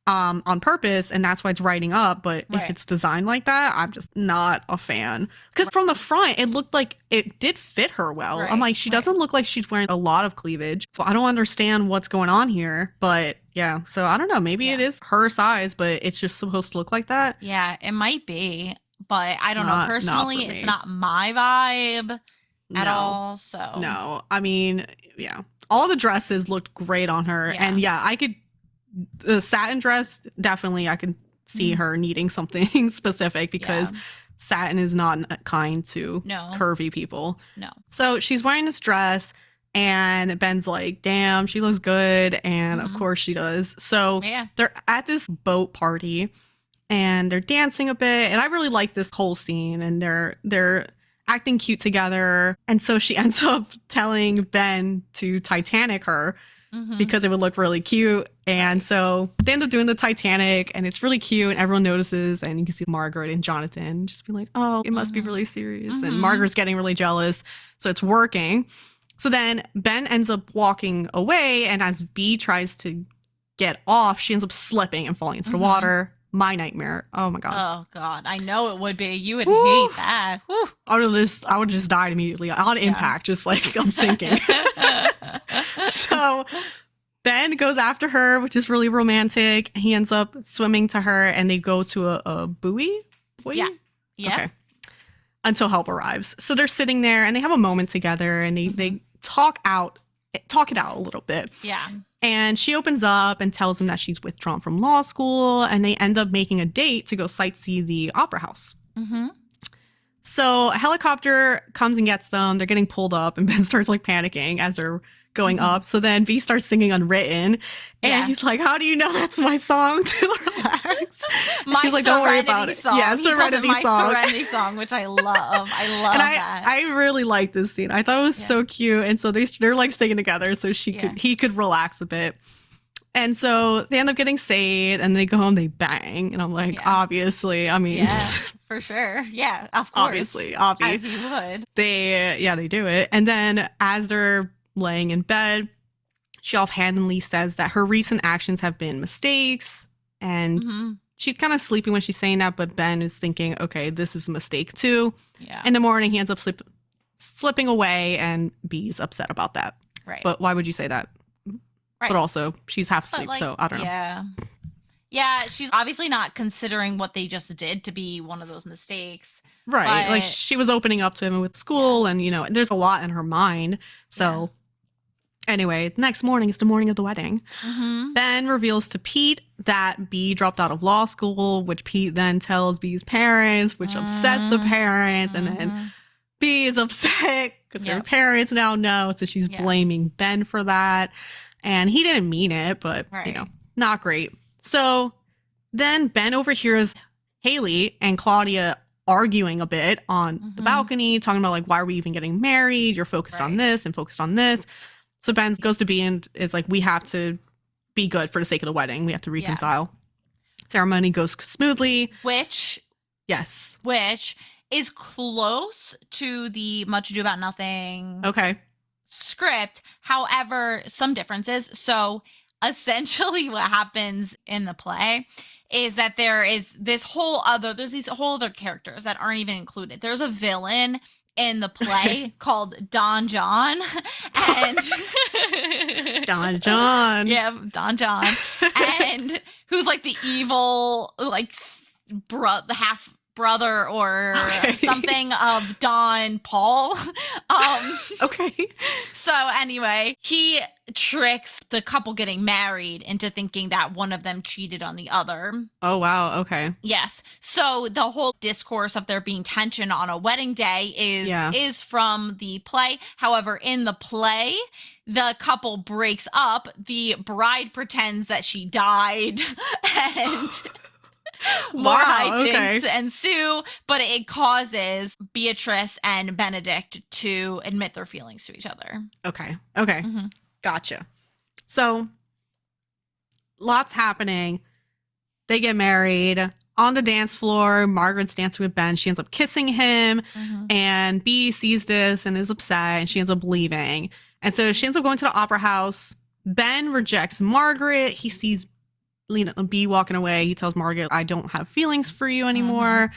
on purpose. And that's why it's riding up. But if it's designed like that, I'm just not a fan. Because from the front, it looked like it did fit her well. I'm like, she doesn't look like she's wearing a lot of cleavage. So I don't understand what's going on here. But yeah, so I don't know. Maybe it is her size, but it's just supposed to look like that. Yeah, it might be. But I don't know. Personally, it's not my vibe at all. So no, I mean, yeah, all the dresses looked great on her. And I could. The satin dress, definitely I could see her needing something specific because satin is not kind to curvy people. No. So she's wearing this dress and Ben's like, damn, she looks good. And of course she does. So they're at this boat party and they're dancing a bit. And I really like this whole scene and they're acting cute together. And so she ends up telling Ben to Titanic her because it would look really cute. And so they end up doing the Titanic and it's really cute and everyone notices and you can see Margaret and Jonathan just be like, oh, it must be really serious. And Margaret's getting really jealous. So it's working. So then Ben ends up walking away and as B tries to get off, she ends up slipping and falling into the water. My nightmare. Oh my God. Oh God. I know it would be. You would hate that. Woo. I would just die immediately on impact, just like I'm sinking. So Ben goes after her, which is really romantic. He ends up swimming to her and they go to a buoy. Yeah. Okay. Until help arrives. So they're sitting there and they have a moment together and they talk it out a little bit. Yeah. And she opens up and tells him that she's withdrawn from law school and they end up making a date to go sightsee the opera house. So a helicopter comes and gets them. They're getting pulled up and Ben starts like panicking as they're going up. So then B starts singing Unwritten and he's like, how do you know that's my song to relax? She's like, don't worry about it. Song. Yeah, Serenity song. Serenity song, which I love. I love that. I really like this scene. I thought it was so cute. And so they're like singing together so he could relax a bit. And so they end up getting saved and they go home, they bang. And I'm like, obviously, I mean, for sure. Yeah, of course. Obviously. As you would. They do it. And then as they're laying in bed, she offhandedly says that her recent actions have been mistakes. And she's kind of sleeping when she's saying that, but Ben is thinking, okay, this is a mistake too. Yeah. In the morning, he ends up slipping away and B's upset about that. Right. But why would you say that? Right. But also, she's half But, asleep, like, so I don't know. Yeah. Yeah, she's obviously not considering what they just did to be one of those mistakes. Right. Like, But- she was opening up to him with school, and, there's a lot in her mind. So, anyway, next morning is the morning of the wedding. Mm-hmm. Ben reveals to Pete that B dropped out of law school, which Pete then tells B's parents, which upsets the parents. And then B is upset because her parents now know. So she's blaming Ben for that. And he didn't mean it, but, not great. So then Ben overhears Haley and Claudia arguing a bit on the balcony, talking about, like, why are we even getting married? You're focused on this and focused on this. So Ben goes to B and is like, we have to be good for the sake of the wedding. We have to reconcile. Ceremony goes smoothly. Which is close to the Much Ado About Nothing script. However, some differences. So essentially what happens in the play is that there's these whole other characters that aren't even included. There's a villain in the play called Don John, and Don John. Yeah, Don John. And who's like the evil, like, the half brother or something of Don Paul. So anyway, he tricks the couple getting married into thinking that one of them cheated on the other. Oh, wow. Okay. Yes. So the whole discourse of there being tension on a wedding day is from the play. However, in the play, the couple breaks up. The bride pretends that she died and more hijinks ensue, but it causes Beatrice and Benedict to admit their feelings to each other. Okay. Gotcha. So, lots happening. They get married. On the dance floor, Margaret's dancing with Ben. She ends up kissing him, and B sees this and is upset, and she ends up leaving. And so she ends up going to the opera house. Ben rejects Margaret. He sees B walking away. He tells Margaret, I don't have feelings for you anymore.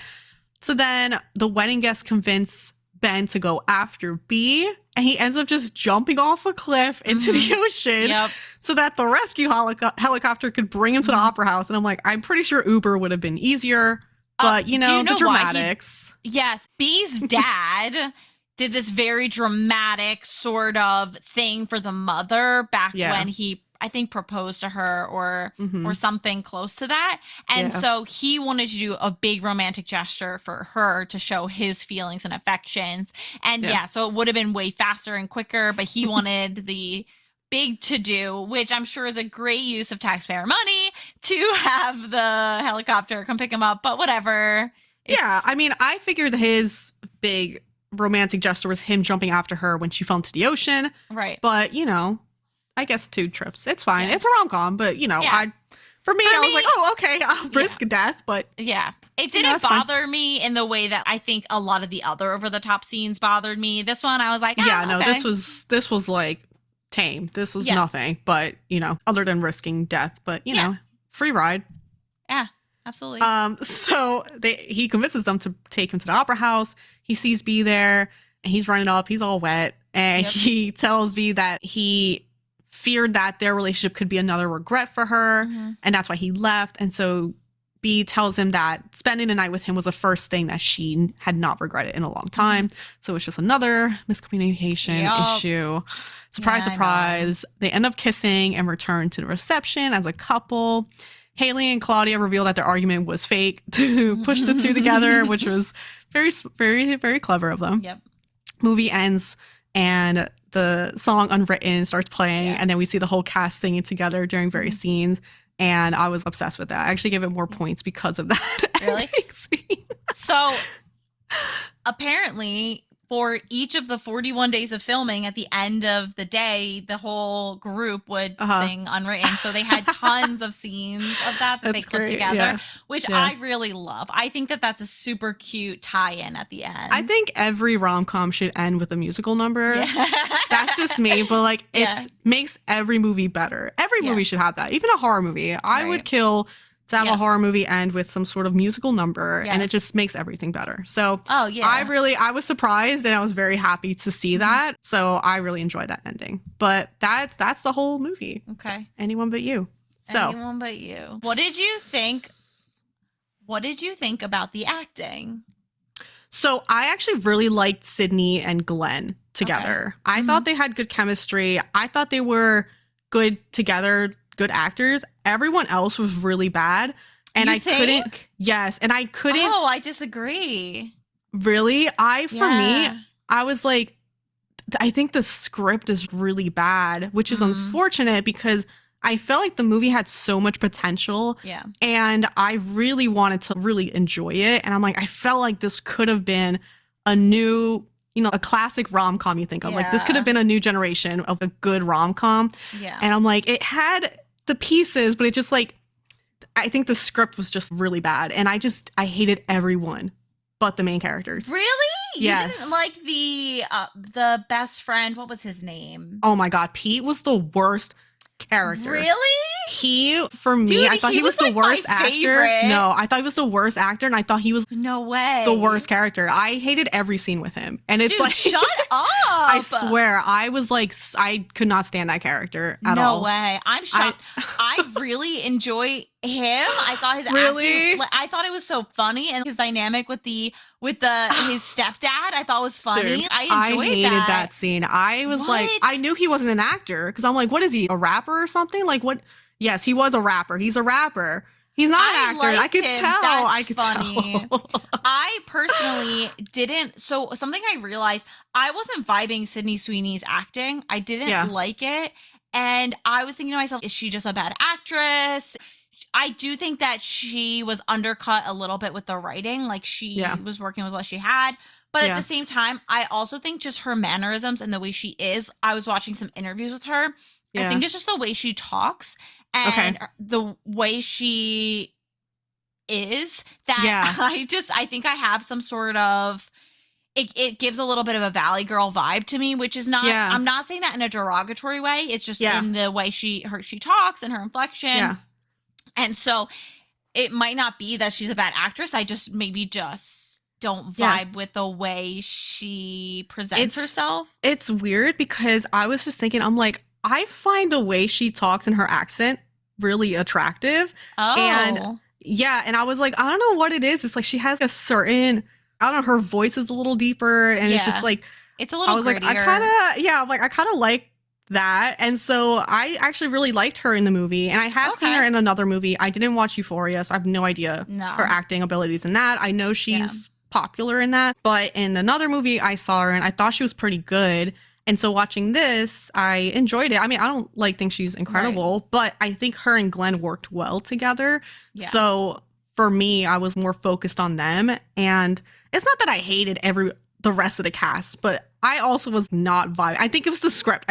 So then the wedding guests convince Ben to go after B, and he ends up just jumping off a cliff into the ocean so that the rescue helicopter could bring him to the opera house. And I'm like, I'm pretty sure Uber would have been easier, but the dramatics. Yes, B's dad did this very dramatic sort of thing for the mother back when he, I think, proposed to her or something close to that. And so he wanted to do a big romantic gesture for her to show his feelings and affections. And so it would have been way faster and quicker, but he wanted the big to do, which I'm sure is a great use of taxpayer money to have the helicopter come pick him up, but whatever. I mean, I figured his big romantic gesture was him jumping after her when she fell into the ocean. Right. But, I guess 2 trips. It's fine. It's a rom-com, but, I was like, oh, okay, I'll risk death, but... Yeah. It didn't bother me in the way that I think a lot of the other over-the-top scenes bothered me. This one, I was like, this was like tame. This was nothing, but, other than risking death, but, free ride. Yeah, absolutely. So he convinces them to take him to the opera house. He sees B there, and he's running up. He's all wet, and he tells B that he feared that their relationship could be another regret for her, and that's why he left. And so B tells him that spending the night with him was the first thing that she had not regretted in a long time. So it's just another miscommunication issue. Surprise, surprise. They end up kissing and return to the reception as a couple. Haley and Claudia reveal that their argument was fake to push the 2 together, which was very, very, very clever of them. Yep. Movie ends, and the song Unwritten starts playing, and then we see the whole cast singing together during various scenes, and I was obsessed with that. I actually gave it more points because of that. Really? So apparently for each of the 41 days of filming, at the end of the day, the whole group would sing Unwritten. So they had tons of scenes of that they clipped together, which I really love. I think that that's a super cute tie-in at the end. I think every rom-com should end with a musical number. That's just me, but like it makes every movie better. Every movie should have that. Even a horror movie. I would kill to have a Yes. horror movie end with some sort of musical number, and it Yes. just makes everything better. So Oh yeah. I was surprised and I was very happy to see that. So I really enjoyed that ending. But that's the whole movie. Okay. Anyone But You. So Anyone But You. What did you think? What did you think about the acting? So I actually really liked Sydney and Glenn together. I thought they had good chemistry. I thought they were good together, good actors. Everyone else was really bad. And You I think? couldn't. Yes. And I couldn't Oh, I disagree. really. For me, Yeah. I was like, I think the script is really bad, which is unfortunate because I felt like the movie had so much potential. Yeah. And I really wanted to really enjoy it. And I'm like, I felt like this could have been a new, a classic rom-com you think of. Like, this could have been a new generation of a good rom-com. Yeah. And I'm like, it had the pieces, but it just like, I think the script was just really bad. And I hated everyone but the main characters. Really? You Yes. didn't like the best friend? What was his name? Oh my God. Pete was the worst character. Really? He, for me, Dude, I thought he was the like, my worst actor. favorite. No, I thought he was the worst actor, and I thought he was No way. the worst character. I hated every scene with him. And it's Dude, like, shut up. I swear, I was like, I could not stand that character at all. No way. I'm shocked. I really enjoy him. I thought his Really? acting, I thought it was so funny, and his dynamic with his stepdad, I thought was funny. Dude, I enjoyed hated that scene. I was like, What? I knew he wasn't an actor because I'm like, what is he, a rapper or something? Like, what? Yes, he was a rapper. He's a rapper. He's not an actor. I liked could him. tell. That's I could funny. tell. I personally didn't. So something I realized, I wasn't vibing Sydney Sweeney's acting. I didn't like it. And I was thinking to myself, is she just a bad actress? I do think that she was undercut a little bit with the writing. Like, she was working with what she had. But at the same time, I also think just her mannerisms and the way she is. I was watching some interviews with her. I think it's just the way she talks and the way she is that I think I have some sort of, it gives a little bit of a Valley Girl vibe to me, which is not, I'm not saying that in a derogatory way. It's just in the way she talks and her inflection. Yeah. And so it might not be that she's a bad actress. I just don't vibe with the way she presents herself. It's weird because I was just thinking, I'm like, I find the way she talks and her accent really attractive. Oh. And and I was like, I don't know what it is. It's like she has a certain, I don't know, her voice is a little deeper and it's just like, it's a little I was grittier. like, I kind of like that. And so I actually really liked her in the movie. And I have seen her in another movie. I didn't watch Euphoria, so I have no idea her acting abilities in that. I know she's popular in that. But in another movie I saw her and I thought she was pretty good. And so watching this, I enjoyed it. I mean, I don't think she's incredible, but I think her and Glenn worked well together. Yeah. So for me, I was more focused on them. And it's not that I hated the rest of the cast, but I also was not vibing. I think it was the script.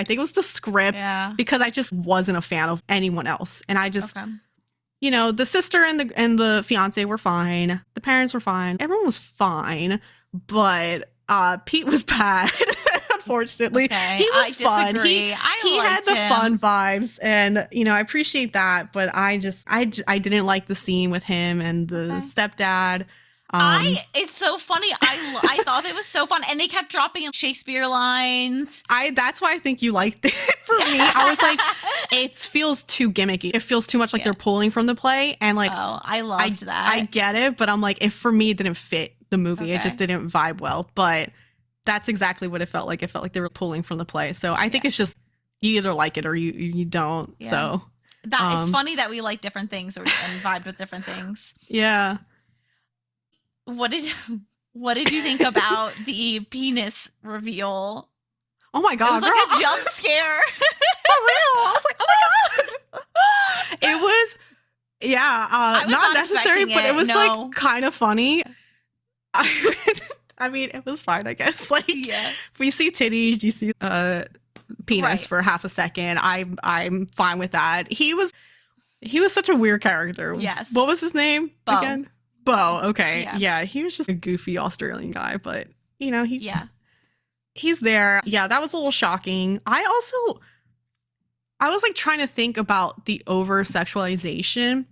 Because I just wasn't a fan of anyone else. And I just, the sister and the fiance were fine. The parents were fine. Everyone was fine. But Pete was bad. Unfortunately, okay. He was fun. Disagree. He had the fun vibes, and I appreciate that. But I didn't like the scene with him and the stepdad. It's so funny. I thought it was so fun, and they kept dropping Shakespeare lines. That's why I think you liked it. For me, I was like, it feels too gimmicky. It feels too much like they're pulling from the play, and like, I loved that. I get it, but I'm like, if for me, it didn't fit the movie. It just didn't vibe well. But that's exactly what it felt like. It felt like they were pulling from the play. So I think it's just you either like it or you don't. Yeah. So it's funny that we like different things and vibed with different things. Yeah. What did you think about the penis reveal? Oh my God. It was like a jump scare. For real. I was like, oh my God. It was, not necessary, but it was like kind of funny. I mean, it was fine, I guess. Like, we see titties, you see penis for half a second. I'm fine with that. He was such a weird character. Yes. What was his name again? Bo. Okay. Yeah. He was just a goofy Australian guy, but he's there. Yeah, that was a little shocking. I was like trying to think about the over sexualization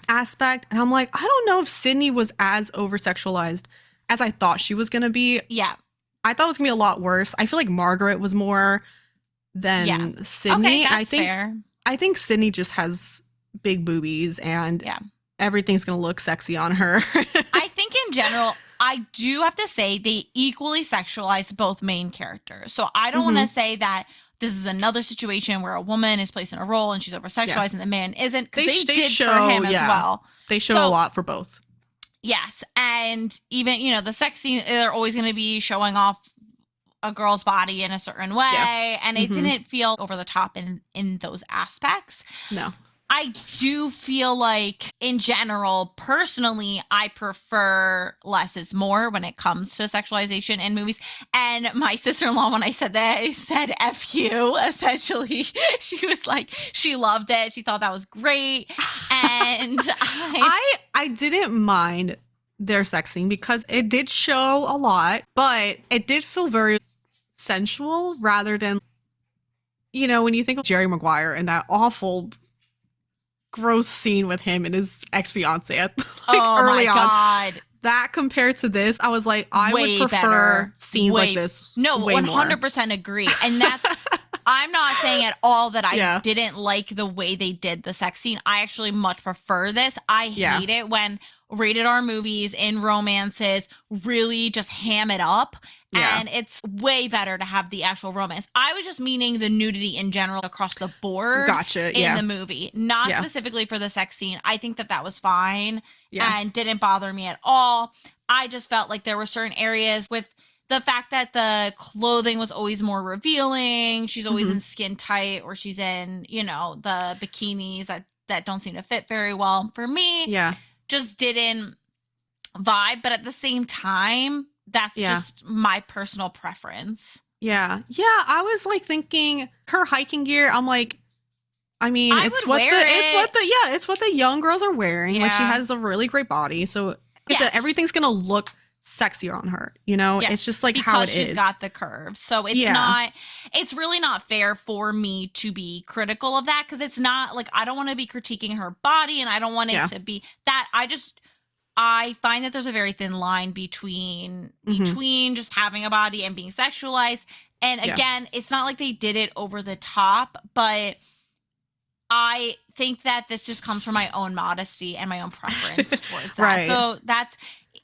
aspect. And I'm like, I don't know if Sydney was as over-sexualized as I thought she was going to be. Yeah. I thought it was going to be a lot worse. I feel like Margaret was more than Sydney. Okay, that's fair. I think Sydney just has big boobies and everything's going to look sexy on her. I think in general, I do have to say they equally sexualize both main characters. So I don't want to say that this is another situation where a woman is placed in a role and she's over-sexualized and the man isn't, because they did show, for him as well. They show a lot for both. Yes. And even, you know, the sex scene, they're always going to be showing off a girl's body in a certain way. Yeah. And it didn't feel over the top in those aspects. No. I do feel like, in general, personally, I prefer less is more when it comes to sexualization in movies. And my sister-in-law, when I said that, I said F you, essentially. She was like, she loved it. She thought that was great. And I didn't mind their sex scene because it did show a lot, but it did feel very sensual rather than, you know, when you think of Jerry Maguire and that awful gross scene with him and his ex-fiance at early on. God. That compared to this, I was like, I would prefer scenes like this. No, 100% agree. And that's, I'm not saying at all that I didn't like the way they did the sex scene. I actually much prefer this. I hate it when rated R movies in romances really just ham it up. Yeah. And it's way better to have the actual romance. I was just meaning the nudity in general across the board in the movie, not specifically for the sex scene. I think that was fine and didn't bother me at all. I just felt like there were certain areas with the fact that the clothing was always more revealing. She's always in skin tight, or she's in, you know, the bikinis that don't seem to fit very well for me. Yeah. Just didn't vibe. But at the same time, that's just my personal preference. Yeah. Yeah. I was like thinking her hiking gear. I'm like, I mean, it's what the young girls are wearing. Yeah. Like, she has a really great body. So everything's going to look sexier on her, you know? It's just like how it is. Because she's got the curves. So it's really not fair for me to be critical of that, because it's not like, I don't want to be critiquing her body, and I don't want it to be that. I find that there's a very thin line between just having a body and being sexualized. And again, it's not like they did it over the top, but I think that this just comes from my own modesty and my own preference towards that. Right. So that's,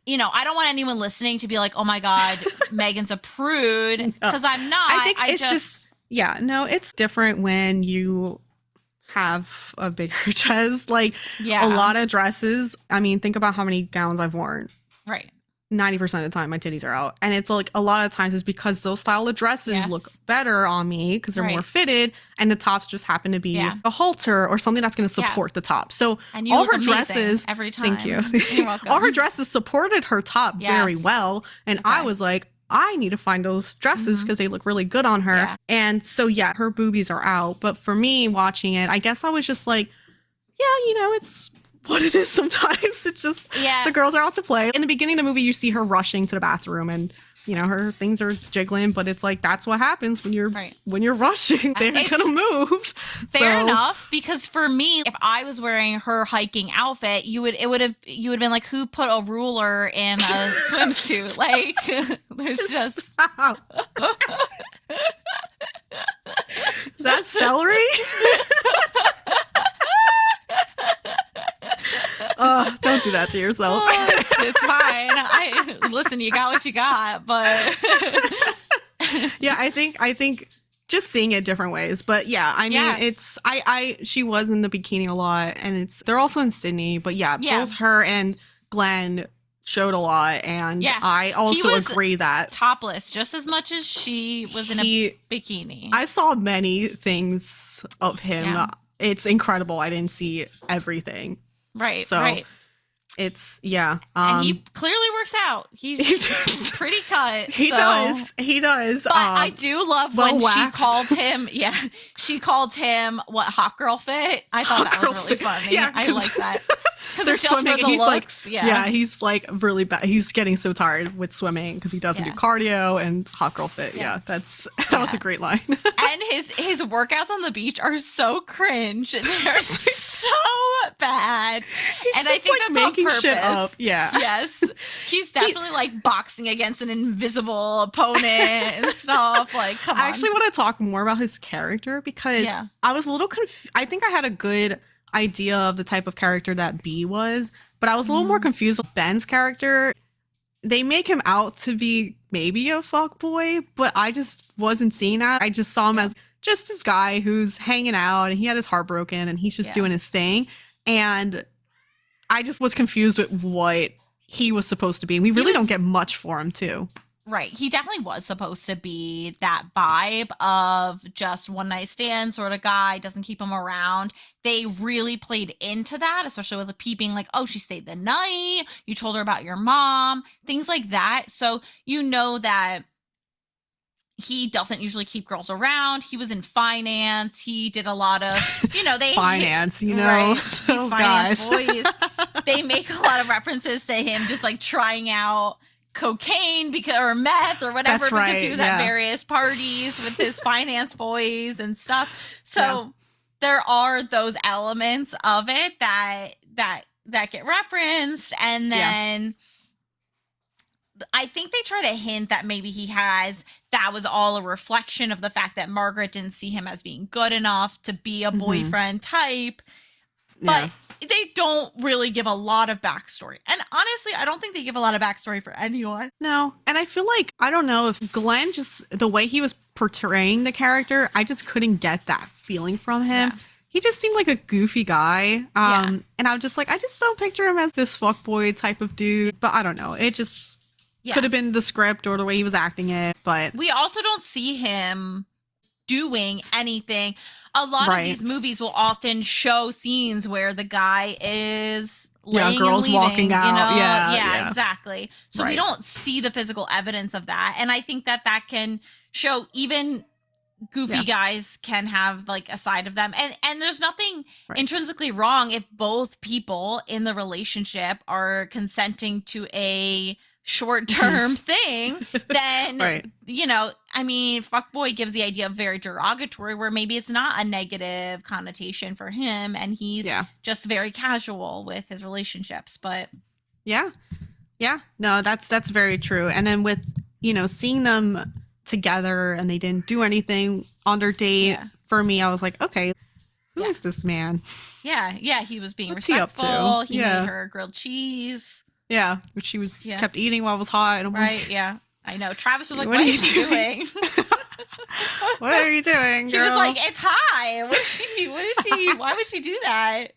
you know, I don't want anyone listening to be like, oh my God, Megan's a prude, because I'm not. I think it's just it's different when you have a bigger chest. Like, a lot of dresses, I mean, think about how many gowns I've worn. Right. 90% of the time my titties are out, and it's like a lot of times it's because those style of dresses look better on me because they're more fitted, and the tops just happen to be a halter or something that's going to support the top. So and all her dresses every time. Thank you. You're welcome. All her dresses supported her top very well, and I was like, I need to find those dresses because they look really good on her. Yeah. And so her boobies are out, but for me watching it, I guess I was just like, you know, it's what it is sometimes. It's just the girls are out to play. In the beginning of the movie, you see her rushing to the bathroom, and you know, her things are jiggling, but it's like that's what happens when you're rushing. They're gonna move. Fair enough, because for me, if I was wearing her hiking outfit, you would have been like, who put a ruler in a swimsuit? Like, there's just is that celery? Don't do that to yourself. It's fine. Listen, you got what you got, but I think just seeing it different ways. But I mean, it's she was in the bikini a lot, and they're also in Sydney, but both her and Glenn showed a lot, and I also agree that topless just as much as she was in a bikini. I saw many things of him. Yeah. It's incredible. I didn't see everything. Right. So it's and he clearly works out. He's pretty cut. He does. But I do love when she called him. Yeah, she called him what, hot girl fit. I thought that was really funny. Yeah, I like that. because it's just for the he's looks. like, yeah, he's like really bad. He's getting so tired with swimming because he doesn't do cardio and hot girl fit. Yeah, that was a great line. And his workouts on the beach are so cringe. They're so bad. And I think that's on purpose. Shit up. Yeah. Yes. He's definitely like boxing against an invisible opponent and stuff. Like, come on. I actually want to talk more about his character because I was a little confused. I think I had a good idea of the type of character that B was, but I was a little more confused with Ben's character. They make him out to be maybe a fuckboy, but I just wasn't seeing that. I just saw him as just this guy who's hanging out and he had his heart broken and he's just doing his thing. And I just was confused with what he was supposed to be. And we really don't get much for him too. Right. He definitely was supposed to be that vibe of just one night stand sort of guy, doesn't keep him around. They really played into that, especially with the peeping, like, oh, she stayed the night. You told her about your mom, things like that. So you know that he doesn't usually keep girls around. He was in finance. He did a lot of, finance, those finance guys. boys. They make a lot of references to him just like trying out cocaine or meth or whatever because he was at various parties with his finance boys and stuff. So there are those elements of it that get referenced, and then I think they try to hint that maybe that was all a reflection of the fact that Margaret didn't see him as being good enough to be a boyfriend type. But they don't really give a lot of backstory. And honestly, I don't think they give a lot of backstory for anyone. No. And I feel like, I don't know if Glenn the way he was portraying the character, I just couldn't get that feeling from him. Yeah. He just seemed like a goofy guy. And I was just like, I just don't picture him as this fuckboy type of dude. But I don't know. It just could have been the script or the way he was acting it. But we also don't see him doing anything. A lot of these movies will often show scenes where the guy is laying girls and leaving, walking out. Yeah, exactly. So we don't see the physical evidence of that. And I think that can show even goofy guys can have like a side of them. And there's nothing intrinsically wrong if both people in the relationship are consenting to a short-term thing, then I mean, fuckboy gives the idea of very derogatory, where maybe it's not a negative connotation for him and he's just very casual with his relationships. But no, that's very true. And then with seeing them together and they didn't do anything on their date, for me I was like, okay, who is this man? He was being respectful. He made her grilled cheese. Yeah, which she was kept eating while it was hot. And I know. Travis was like, what are you doing? What are you doing, girl? He was like, it's high. What is she? Why would she do that?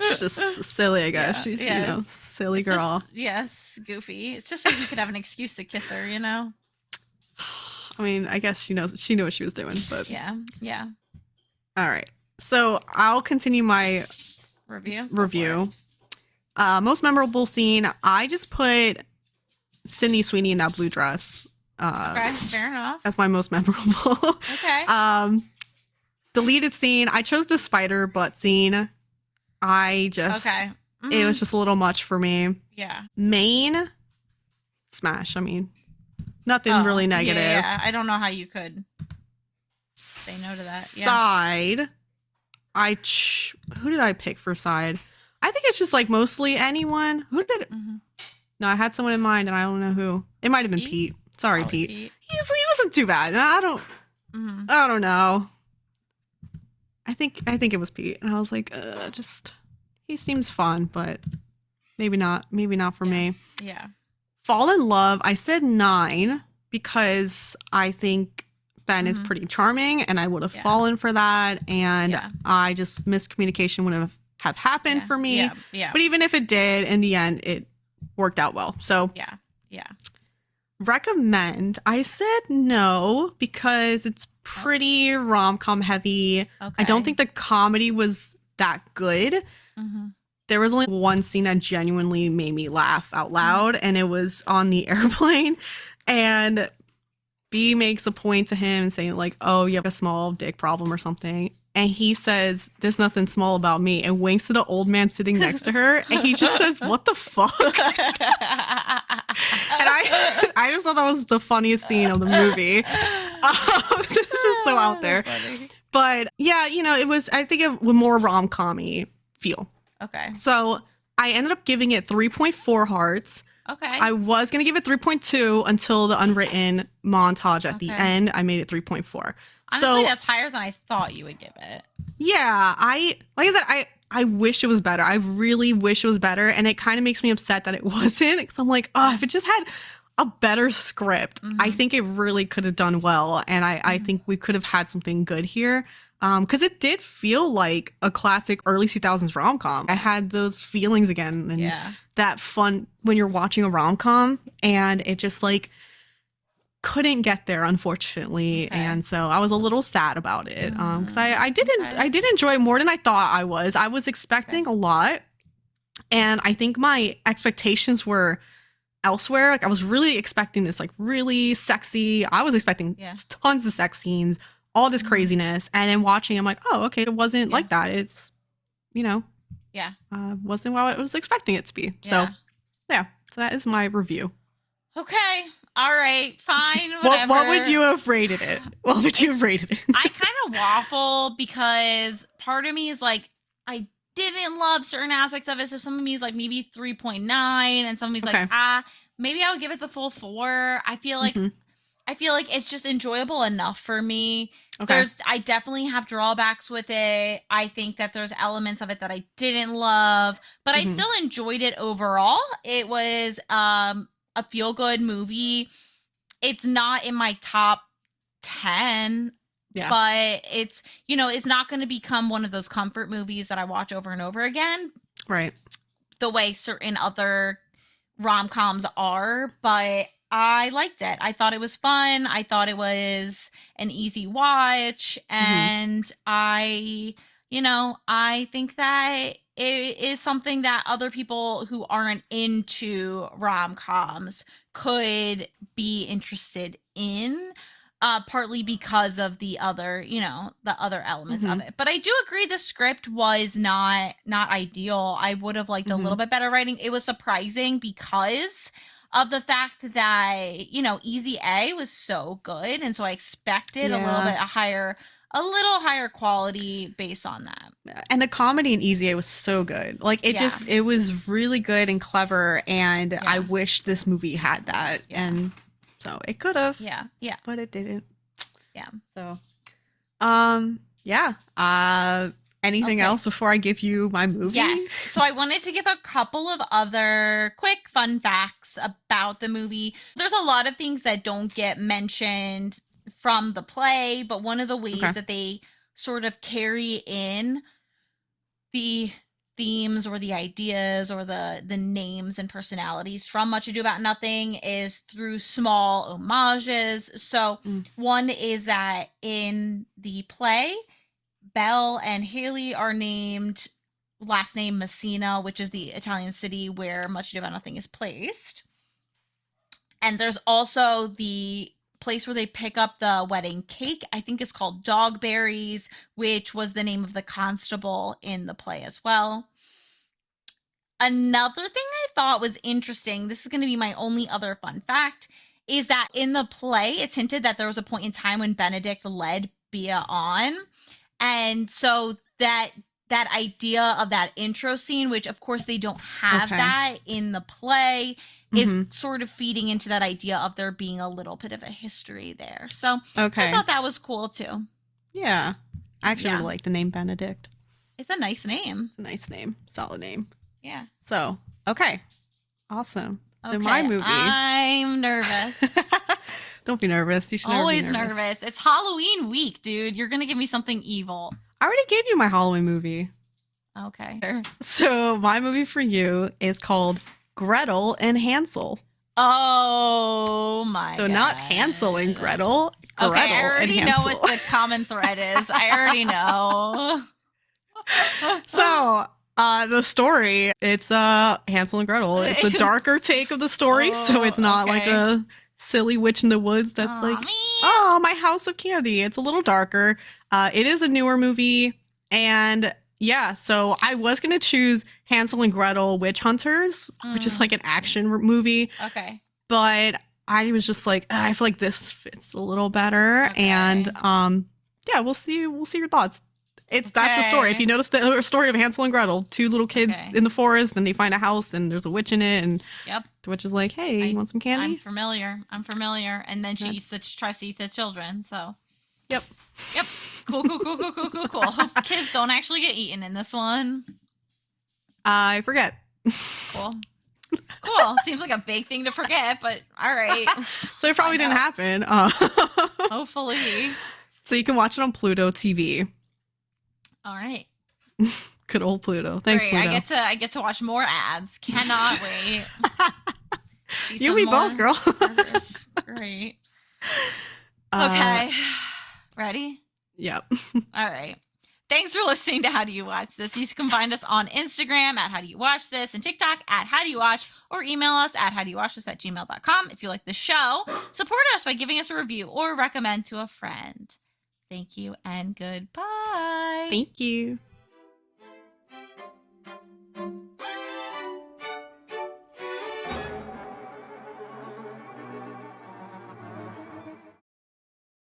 She's just silly, I guess. She's, silly girl. Yes, goofy. It's just so he could have an excuse to kiss her, I mean, I guess she knew what she was doing, but. Yeah. All right. So I'll continue my review. Most memorable scene, I just put Sydney Sweeney in that blue dress. Okay, fair enough. As my most memorable. Okay. Deleted scene, I chose the spider butt scene. It was just a little much for me. Yeah. Main, smash. I mean, nothing really negative. Yeah, I don't know how you could say no to that. Side, who did I pick for side? I think it's just like mostly anyone. Who did it? No, I had someone in mind and I don't know who. It might have been Pete. Sorry, Pete. He wasn't too bad. I don't know. I think it was Pete. And I was like, he seems fun, but maybe not for me. Yeah. Fall in Love, I said 9 because I think Ben is pretty charming and I would have fallen for that. And I just miscommunication would have happened for me. But even if it did, in the end, it worked out well. So recommend. I said no because it's pretty rom-com heavy. Okay. I don't think the comedy was that good. There was only one scene that genuinely made me laugh out loud, and it was on the airplane. And B makes a point to him saying like, oh, you have a small dick problem or something. and he says, "There's nothing small about me," and winks to the old man sitting next to her, and he just says, "What the fuck?" And I just thought that was the funniest scene of the movie. This is just so out there. But yeah, you know, it was, I think, a more rom-com-y feel. Okay. So I ended up giving it 3.4 hearts. Okay. I was going to give it 3.2 until the unwritten montage at the end. I made it 3.4. Honestly, that's higher than I thought you would give it. Yeah, like I said, I wish it was better. I really wish it was better. And it kind of makes me upset that it wasn't. Because I'm like, oh, if it just had a better script, I think it really could have done well. And I think we could have had something good here. Because it did feel like a classic early 2000s rom-com. I had those feelings again. And that fun when you're watching a rom-com. And it just like couldn't get there, unfortunately. And so I was a little sad about it. Because I did enjoy it more than I thought I was. I was expecting a lot. And I think my expectations were elsewhere. Like I was really expecting this like really sexy. I was expecting tons of sex scenes, all this craziness, and then watching, I'm like, oh, okay, it wasn't like that. It's, you know, wasn't what I was expecting it to be. So, so that is my review. Okay, all right, fine, whatever. What would you have rated it? What would you have rated it? I kind of waffle because part of me is like, I didn't love certain aspects of it. So some of me is like maybe 3.9, and some of me is like, maybe I would give it the full 4. I feel like it's just enjoyable enough for me. I definitely have drawbacks with it. I think that there's elements of it that I didn't love, but I still enjoyed it overall. It was a feel-good movie. It's not in my top 10. Yeah. But it's, you know, it's not going to become one of those comfort movies that I watch over and over again. Right. The way certain other rom-coms are, but I liked it. I thought it was fun. I thought it was an easy watch. And I think that it is something that other people who aren't into rom-coms could be interested in. Partly because of the other elements of it. But I do agree the script was not ideal. I would have liked a little bit better writing. It was surprising because of the fact that, you know, Easy A was so good. And so I expected a little higher quality based on that. And the comedy in Easy A was so good. Like it was really good and clever. And I wish this movie had that. Yeah. And so it could have. Yeah. But it didn't. Yeah. So, anything else before I give you my movie? Yes. So I wanted to give a couple of other quick fun facts about the movie. There's a lot of things that don't get mentioned from the play, but one of the ways that they sort of carry in the themes or the ideas or the names and personalities from Much Ado About Nothing is through small homages. So one is that in the play, Belle and Haley are named last name Messina, which is the Italian city where Much Ado About Nothing is placed. And there's also the place where they pick up the wedding cake, I think is called Dogberries, which was the name of the constable in the play as well. Another thing I thought was interesting, this is going to be my only other fun fact, is that in the play, it's hinted that there was a point in time when Benedict led Bea on. And so that idea of that intro scene, which of course they don't have that in the play, is sort of feeding into that idea of there being a little bit of a history there. So I thought that was cool too. Yeah. I actually really like the name Benedict. It's a nice name. It's a nice name. Solid name. Yeah. So, awesome. So my movie. I'm nervous. Don't be nervous. You should always never be nervous. It's Halloween week, dude. You're going to give me something evil. I already gave you my Halloween movie. Okay. So my movie for you is called Gretel and Hansel. Oh my God. So not Hansel and Gretel. Gretel okay, I already and know what the common thread is. I already know. So the story, it's Hansel and Gretel. It's a darker take of the story, so it's not like a silly witch in the woods that's Aw, like, man. oh, my house of candy. It's a little darker. It is a newer movie. And yeah, so I was going to choose Hansel and Gretel Witch Hunters, which is like an action movie. Okay. But I was just like, I feel like this fits a little better. Okay. And yeah, we'll see your thoughts. That's the story. If you notice the story of Hansel and Gretel, two little kids in the forest, and they find a house, and there's a witch in it, and the witch is like, "Hey, you want some candy?" I'm familiar. And then she tries to eat the children. So, yep. Cool. Kids don't actually get eaten in this one. I forget. Cool. Seems like a big thing to forget, but all right. So it probably didn't happen. Hopefully. So you can watch it on Pluto TV. All right. Good old Pluto. Thanks, Great. Pluto. I get to watch more ads. Cannot wait. You and me both, girl. Great. Okay. Ready? Yep. All right. Thanks for listening to How Do You Watch This. You can find us on Instagram at How Do You Watch This and TikTok at How Do You Watch, or email us at howdoyouwatchthis@gmail.com. If you like the show, support us by giving us a review or recommend to a friend. Thank you and goodbye. Thank you.